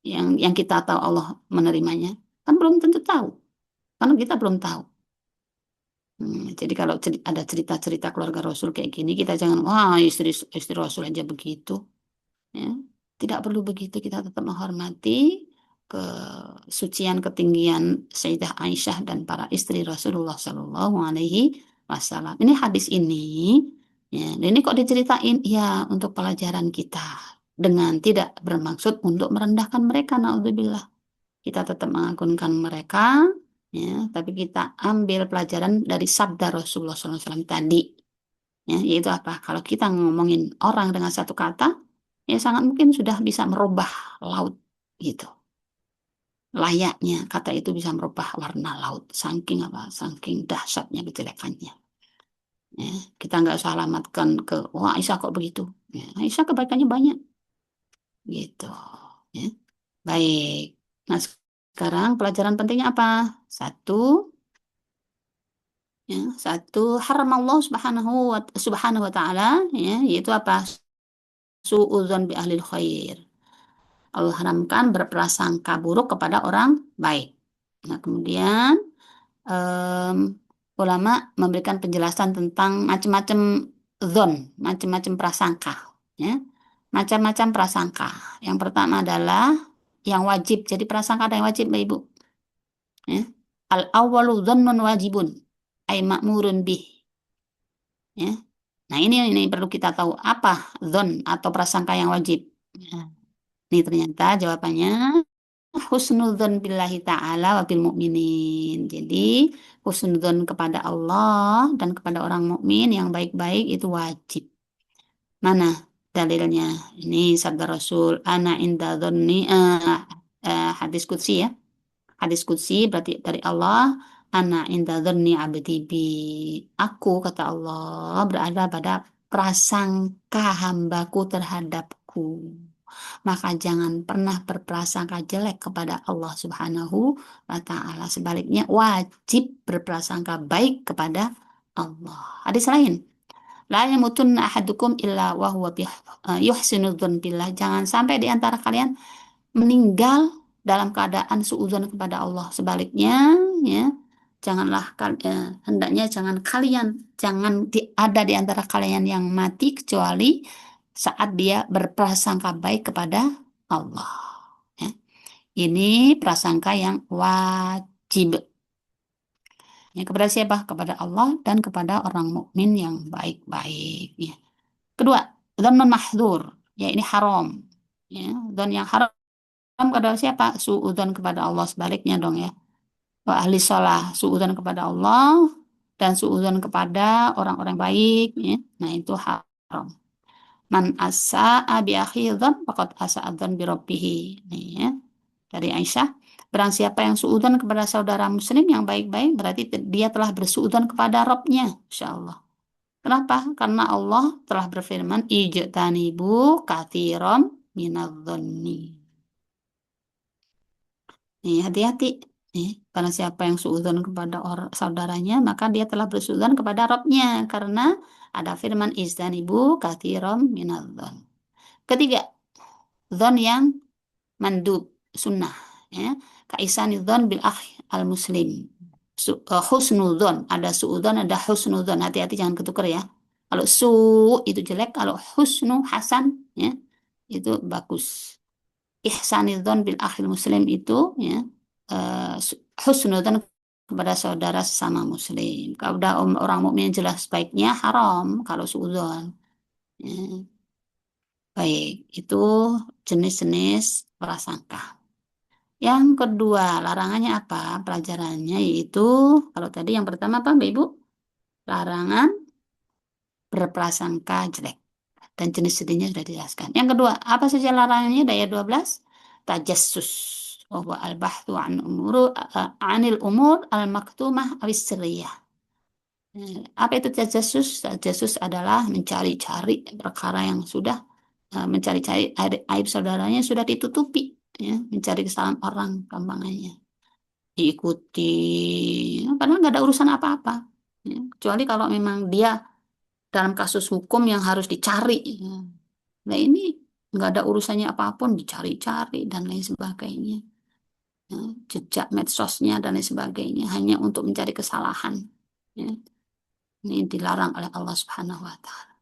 yang kita tahu Allah menerimanya? Kan belum tentu tahu. Karena kita belum tahu. Jadi kalau ada cerita-cerita keluarga Rasul kayak gini, kita jangan, wah istri istri Rasul aja begitu. Ya. Tidak perlu begitu, kita tetap menghormati kesucian ketinggian Sayyidah Aisyah dan para istri Rasulullah Shallallahu Alaihi Wasallam. Ini hadis ini, ya, dan ini kok diceritain? Ya, untuk pelajaran kita dengan tidak bermaksud untuk merendahkan mereka. Naudzubillah, kita tetap mengagungkan mereka, ya, tapi kita ambil pelajaran dari sabda Rasulullah SAW tadi, ya, yaitu apa? Kalau kita ngomongin orang dengan satu kata, ya sangat mungkin sudah bisa merubah laut gitu. Layaknya kata itu bisa merubah warna laut, saking apa? Saking dahsyatnya kejelekannya. Ya, kita nggak usah alamatkan ke, wah Aisyah kok begitu. Ya, Aisyah kebaikannya banyak, gitu. Ya. Baik. Nah, sekarang pelajaran pentingnya apa? Satu, ya, satu haram Allah subhanahu wa taala, ya, yaitu apa? Suudzon bi ahlil khair. Allah haramkan berprasangka buruk kepada orang baik. Nah, kemudian em, ulama memberikan penjelasan tentang macam-macam zon, macam-macam prasangka, ya. Macam-macam prasangka. Yang pertama adalah yang wajib. Jadi prasangka ada yang wajib, Mbak Ibu. Ya. Al awwalu dhannun wajibun ay ma'murun bih. Ya. Nah, ini perlu kita tahu apa zon atau prasangka yang wajib. Nah, ini ternyata jawabannya husnudzon billahi ta'ala wa bil mukminin. Jadi husnudzon kepada Allah dan kepada orang mukmin yang baik-baik itu wajib. Mana dalilnya? Ini sabda Rasul, ana inda dzonni hadis qudsi ya. Hadis qudsi berarti dari Allah, ana inda dzonni abdi bi. Aku kata Allah berada pada prasangka hambaku terhadapku. Maka jangan pernah berprasangka jelek kepada Allah Subhanahu wa taala. Sebaliknya wajib berprasangka baik kepada Allah. Hadis lain, la yamutunna ahadukum illa wa huwa yuhsinu dzan billah. Jangan sampai di antara kalian meninggal dalam keadaan suudzon kepada Allah. Sebaliknya, ya, janganlah hendaknya jangan ada di antara kalian yang mati kecuali saat dia berprasangka baik kepada Allah. Ya. Ini prasangka yang wajib. Ya, kepada siapa? Kepada Allah dan kepada orang mukmin yang baik-baik. Ya. Kedua, dzannun mahdzur. Ya, ini haram. Ya, dan yang haram kepada siapa? Suudzon kepada Allah, sebaliknya dong ya. Wa ahli sholah, suudzon kepada Allah dan suudzon kepada orang-orang baik, ya. Nah, itu haram. Man asa'a bi akhi dzan faqad asa'a dzan bi rabbih. Nih ya. Dari Aisyah, barang siapa yang suudzon kepada saudara muslim yang baik-baik berarti dia telah bersuudzon kepada Rabbnya, insyaallah. Kenapa? Karena Allah telah berfirman, ijtanibu katsiran minadh-dhanni. Nih, hati-hati. Nih, karena siapa yang suudzon kepada saudaranya, maka dia telah bersuudzon kepada Rabbnya. Karena ada firman izdanibu kathiram minadzon. Ketiga, zon yang mandub, sunnah. Ya. Kaisanidzon bil akh al muslim. Husnudon, ada suudzon, ada husnudon. Hati-hati jangan ketukar ya. Kalau su itu jelek, kalau husnu hasan, ya, itu bagus. Ihsanidzon bil akhil muslim itu, ya, eh, husnudzon kepada saudara sesama muslim. Kalau udah orang mukmin jelas baiknya haram kalau suudzon. Ya. Baik, itu jenis-jenis prasangka. Yang kedua, larangannya apa? Pelajarannya yaitu, kalau tadi yang pertama apa, Mbak Ibu? Larangan berprasangka jelek. Dan jenis-jenisnya sudah dijelaskan. Yang kedua, apa saja larangannya? Daya 12, tajassus. Wa al-bahthu anil umur al-maktumah awis sirriyah. Apa itu tajassus? Tajassus adalah mencari-cari perkara yang sudah mencari-cari aib saudaranya sudah ditutupi, ya, mencari kesalahan orang gampangannya. Diikuti, padahal nggak ada urusan apa-apa. Ya, kecuali kalau memang dia dalam kasus hukum yang harus dicari. Ya. Nah, ini nggak ada urusannya apapun, dicari-cari dan lain sebagainya. Ya, jejak medsosnya dan lain sebagainya hanya untuk mencari kesalahan. Ya, ini dilarang oleh Allah Subhanahu wa taala.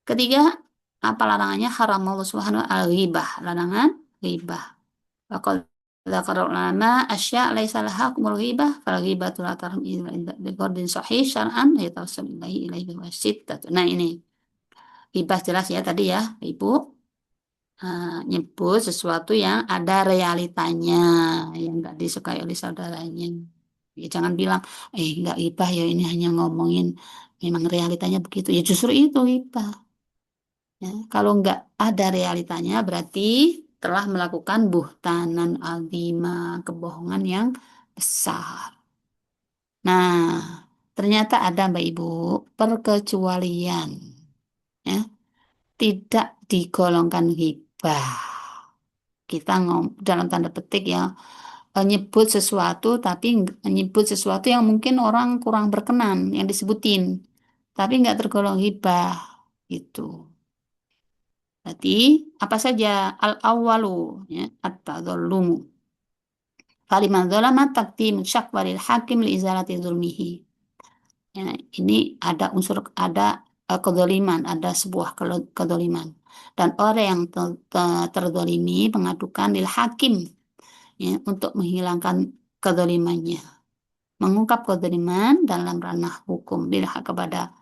Ketiga, apa larangannya? Haram Allah Subhanahu wa taala ghibah, larangan ghibah. Faqad dzakara ulama asya laisa laha hukumul ghibah fal ghibatu la tarham illa bi qardin sahih syar'an yatawassalu ilaihi wa sittatu. Nah, ini ghibah jelas ya tadi ya, Ibu. Nyebut sesuatu yang ada realitanya, yang nggak disukai oleh saudaranya. Ya, jangan bilang, nggak ibah ya ini hanya ngomongin memang realitanya begitu. Ya justru itu ibah. Ya, kalau nggak ada realitanya berarti telah melakukan buhtanan azima, kebohongan yang besar. Nah, ternyata ada Mbak Ibu perkecualian, ya, tidak digolongkan hibah. Kita dalam tanda petik ya, nyebut sesuatu tapi nyebut sesuatu yang mungkin orang kurang berkenan yang disebutin, tapi nggak tergolong hibah gitu. Berarti apa saja al-awwalu, ya, at-tadzallumu. Kalimat dzalama taqdim syakwa lil hakim li izalati dzulmihi. Ya, ini ada unsur, ada kezaliman, ada sebuah kezaliman. Dan orang yang terzalimi mengadukan lil hakim, ya, untuk menghilangkan kezalimannya, mengungkap kezaliman dalam ranah hukum lil kepada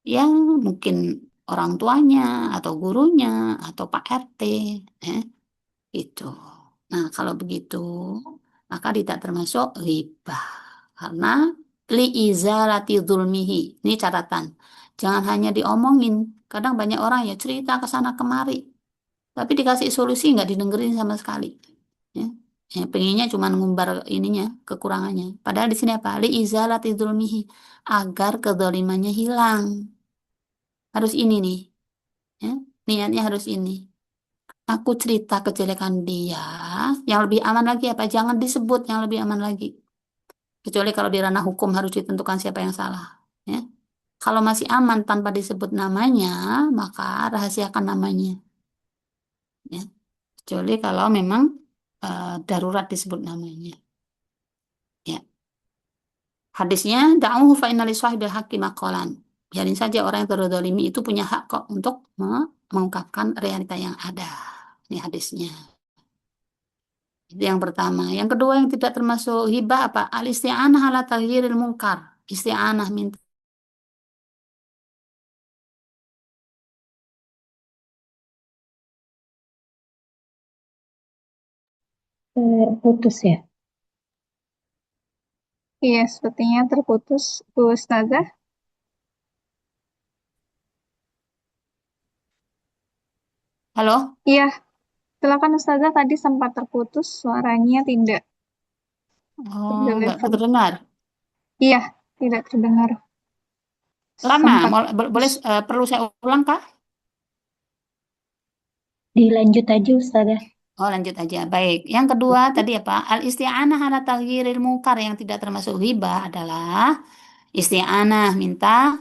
yang mungkin orang tuanya atau gurunya atau Pak RT, ya, itu. Nah, kalau begitu, maka tidak termasuk riba. Karena liizalati dzulmihi. Ini catatan. Jangan hanya diomongin. Kadang banyak orang ya cerita ke sana kemari. Tapi dikasih solusi nggak didengerin sama sekali. Ya. Pengennya cuma ngumbar ininya, kekurangannya. Padahal di sini apa? Liizalati dzulmihi. Agar kezalimannya hilang. Harus ini nih. Ya. Niatnya harus ini. Aku cerita kejelekan dia, yang lebih aman lagi apa? Jangan disebut yang lebih aman lagi. Kecuali kalau di ranah hukum harus ditentukan siapa yang salah. Ya. Kalau masih aman tanpa disebut namanya, maka rahasiakan namanya. Ya. Kecuali kalau memang darurat disebut namanya. Ya. Hadisnya, da'uhu fa inna li sahibil haqqi maqalan. Biarin saja orang yang terzalimi itu punya hak kok untuk mengungkapkan realita yang ada. Ini hadisnya. Itu yang pertama. Yang kedua yang tidak termasuk hibah apa? Al-isti'anah ala taghyiril munkar. Isti'anah minta. Terputus ya. Iya, sepertinya terputus, Ustazah. Halo? Iya, silakan Ustazah, tadi sempat terputus, suaranya tidak Oh, nggak terdeliver. terdengar. Iya, tidak terdengar. Lama. Sempat Boleh, terputus. perlu saya ulang kah? Dilanjut aja Ustazah. Oh, lanjut aja. Baik. Yang kedua tadi apa? Al-isti'anah ala taghyiril munkar yang tidak termasuk hibah adalah isti'anah minta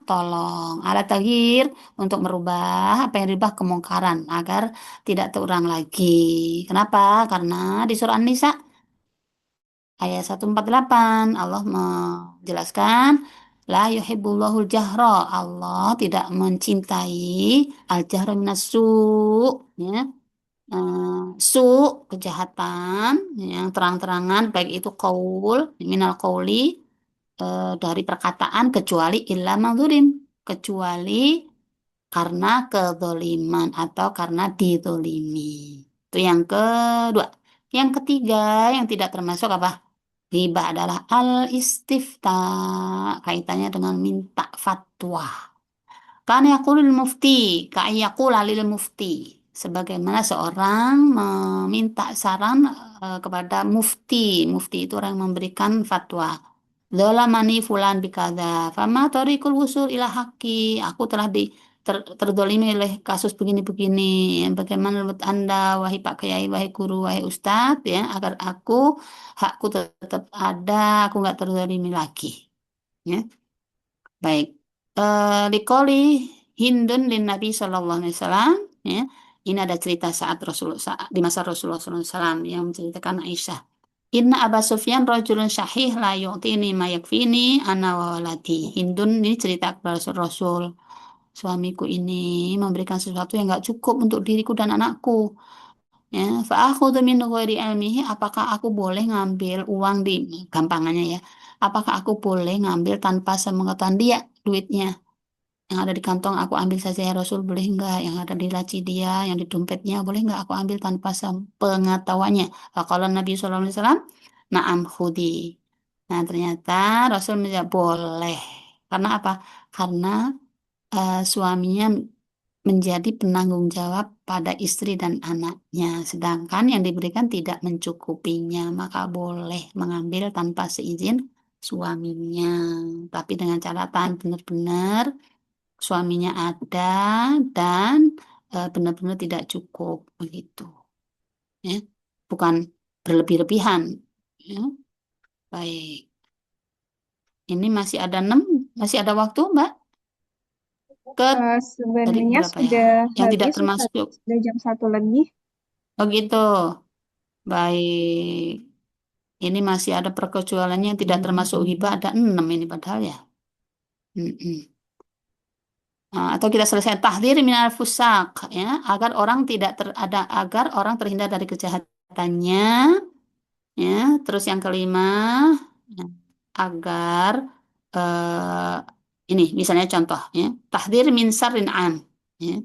tolong. Ala taghyir untuk merubah apa yang dirubah kemungkaran agar tidak terulang lagi. Kenapa? Karena di surah An-Nisa ayat 148 Allah menjelaskan la yuhibbullahul jahra. Allah tidak mencintai al-jahra minassu, ya. Su, kejahatan yang terang-terangan baik itu qaul minal qauli, dari perkataan, kecuali illa mangzurim, kecuali karena kezoliman atau karena dizolimi. Itu yang kedua. Yang ketiga yang tidak termasuk apa? Riba adalah al-istifta, kaitannya dengan minta fatwa. Kan yaqulul mufti, ka'ayyaqula lil mufti. Sebagaimana seorang meminta saran kepada mufti. Mufti itu orang yang memberikan fatwa. Dzalamani fulan bikada. Fama tariqul wusul ila haqqi. Aku telah terdolimi oleh kasus begini-begini. Bagaimana menurut Anda, wahai Pak Kiai, wahai guru, wahai Ustadz, ya, agar hakku tetap ada, aku nggak terdolimi lagi. Ya. Baik. Likoli Hindun lin Nabi Shallallahu Alaihi Wasallam. Ya. Ini ada cerita di masa Rasulullah SAW yang menceritakan Aisyah. Inna Aba Sufyan rajulun syahih la yu'tini ma yakfini ana wa waladi. Hindun ini cerita kepada Rasul. Suamiku ini memberikan sesuatu yang nggak cukup untuk diriku dan anakku. Ya, fa'akhudhu min ghairi ilmihi, apakah aku boleh ngambil uang di gampangannya ya? Apakah aku boleh ngambil tanpa sepengetahuan dia duitnya? Yang ada di kantong aku ambil saja ya Rasul, boleh enggak? Yang ada di laci dia, yang di dompetnya, boleh enggak aku ambil tanpa sepengetahuannya? Kalau Nabi SAW, na'am khudi. Nah, ternyata Rasul menjawab boleh. Karena apa? Karena suaminya menjadi penanggung jawab pada istri dan anaknya, sedangkan yang diberikan tidak mencukupinya, maka boleh mengambil tanpa seizin suaminya. Tapi dengan catatan benar-benar suaminya ada dan benar-benar tidak cukup begitu. Ya, bukan berlebih-lebihan. Ya, baik. Ini masih ada 6, masih ada waktu, Mbak? Ke tadi Sebenarnya berapa ya? sudah Yang tidak habis, Ustaz. termasuk. Sudah jam 1 lebih. Oh gitu. Baik. Ini masih ada perkecualiannya yang tidak termasuk hibah ada 6 ini padahal ya. Mm-mm. Atau kita selesai tahdzir minal fusak ya, agar orang terhindar dari kejahatannya ya. Terus yang kelima ya, agar eh, ini misalnya contoh ya, tahdzir min syarrin am ya,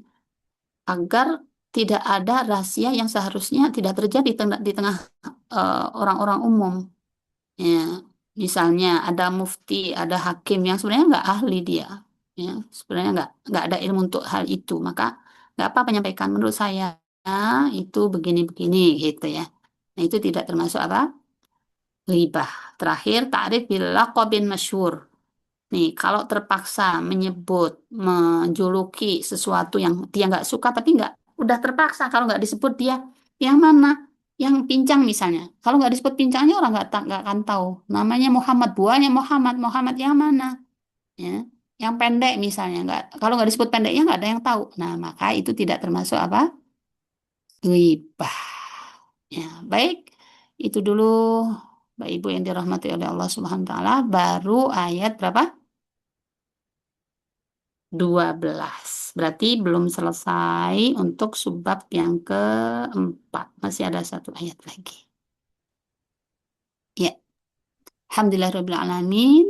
agar tidak ada rahasia yang seharusnya tidak terjadi di tengah orang-orang umum. Ya, misalnya ada mufti, ada hakim yang sebenarnya nggak ahli dia, ya, sebenarnya nggak ada ilmu untuk hal itu, maka nggak apa menyampaikan menurut saya itu begini-begini gitu ya. Nah itu tidak termasuk apa? Ghibah. Terakhir, ta'rif bil laqabin masyhur. Nih, kalau terpaksa menyebut, menjuluki sesuatu yang dia nggak suka, tapi nggak, udah terpaksa. Kalau nggak disebut dia, yang mana? Yang pincang misalnya. Kalau nggak disebut pincangnya, orang nggak akan tahu. Namanya Muhammad, buahnya Muhammad. Muhammad yang mana? Ya, yang pendek misalnya. Nggak, kalau nggak disebut pendeknya, nggak ada yang tahu. Nah, maka itu tidak termasuk apa? Ghibah. Ya, baik. Itu dulu, Bapak Ibu yang dirahmati oleh Allah Subhanahu wa taala. Baru ayat berapa? 12. Berarti belum selesai untuk subbab yang keempat. Masih ada satu ayat lagi. Ya. Alhamdulillahirabbil alamin.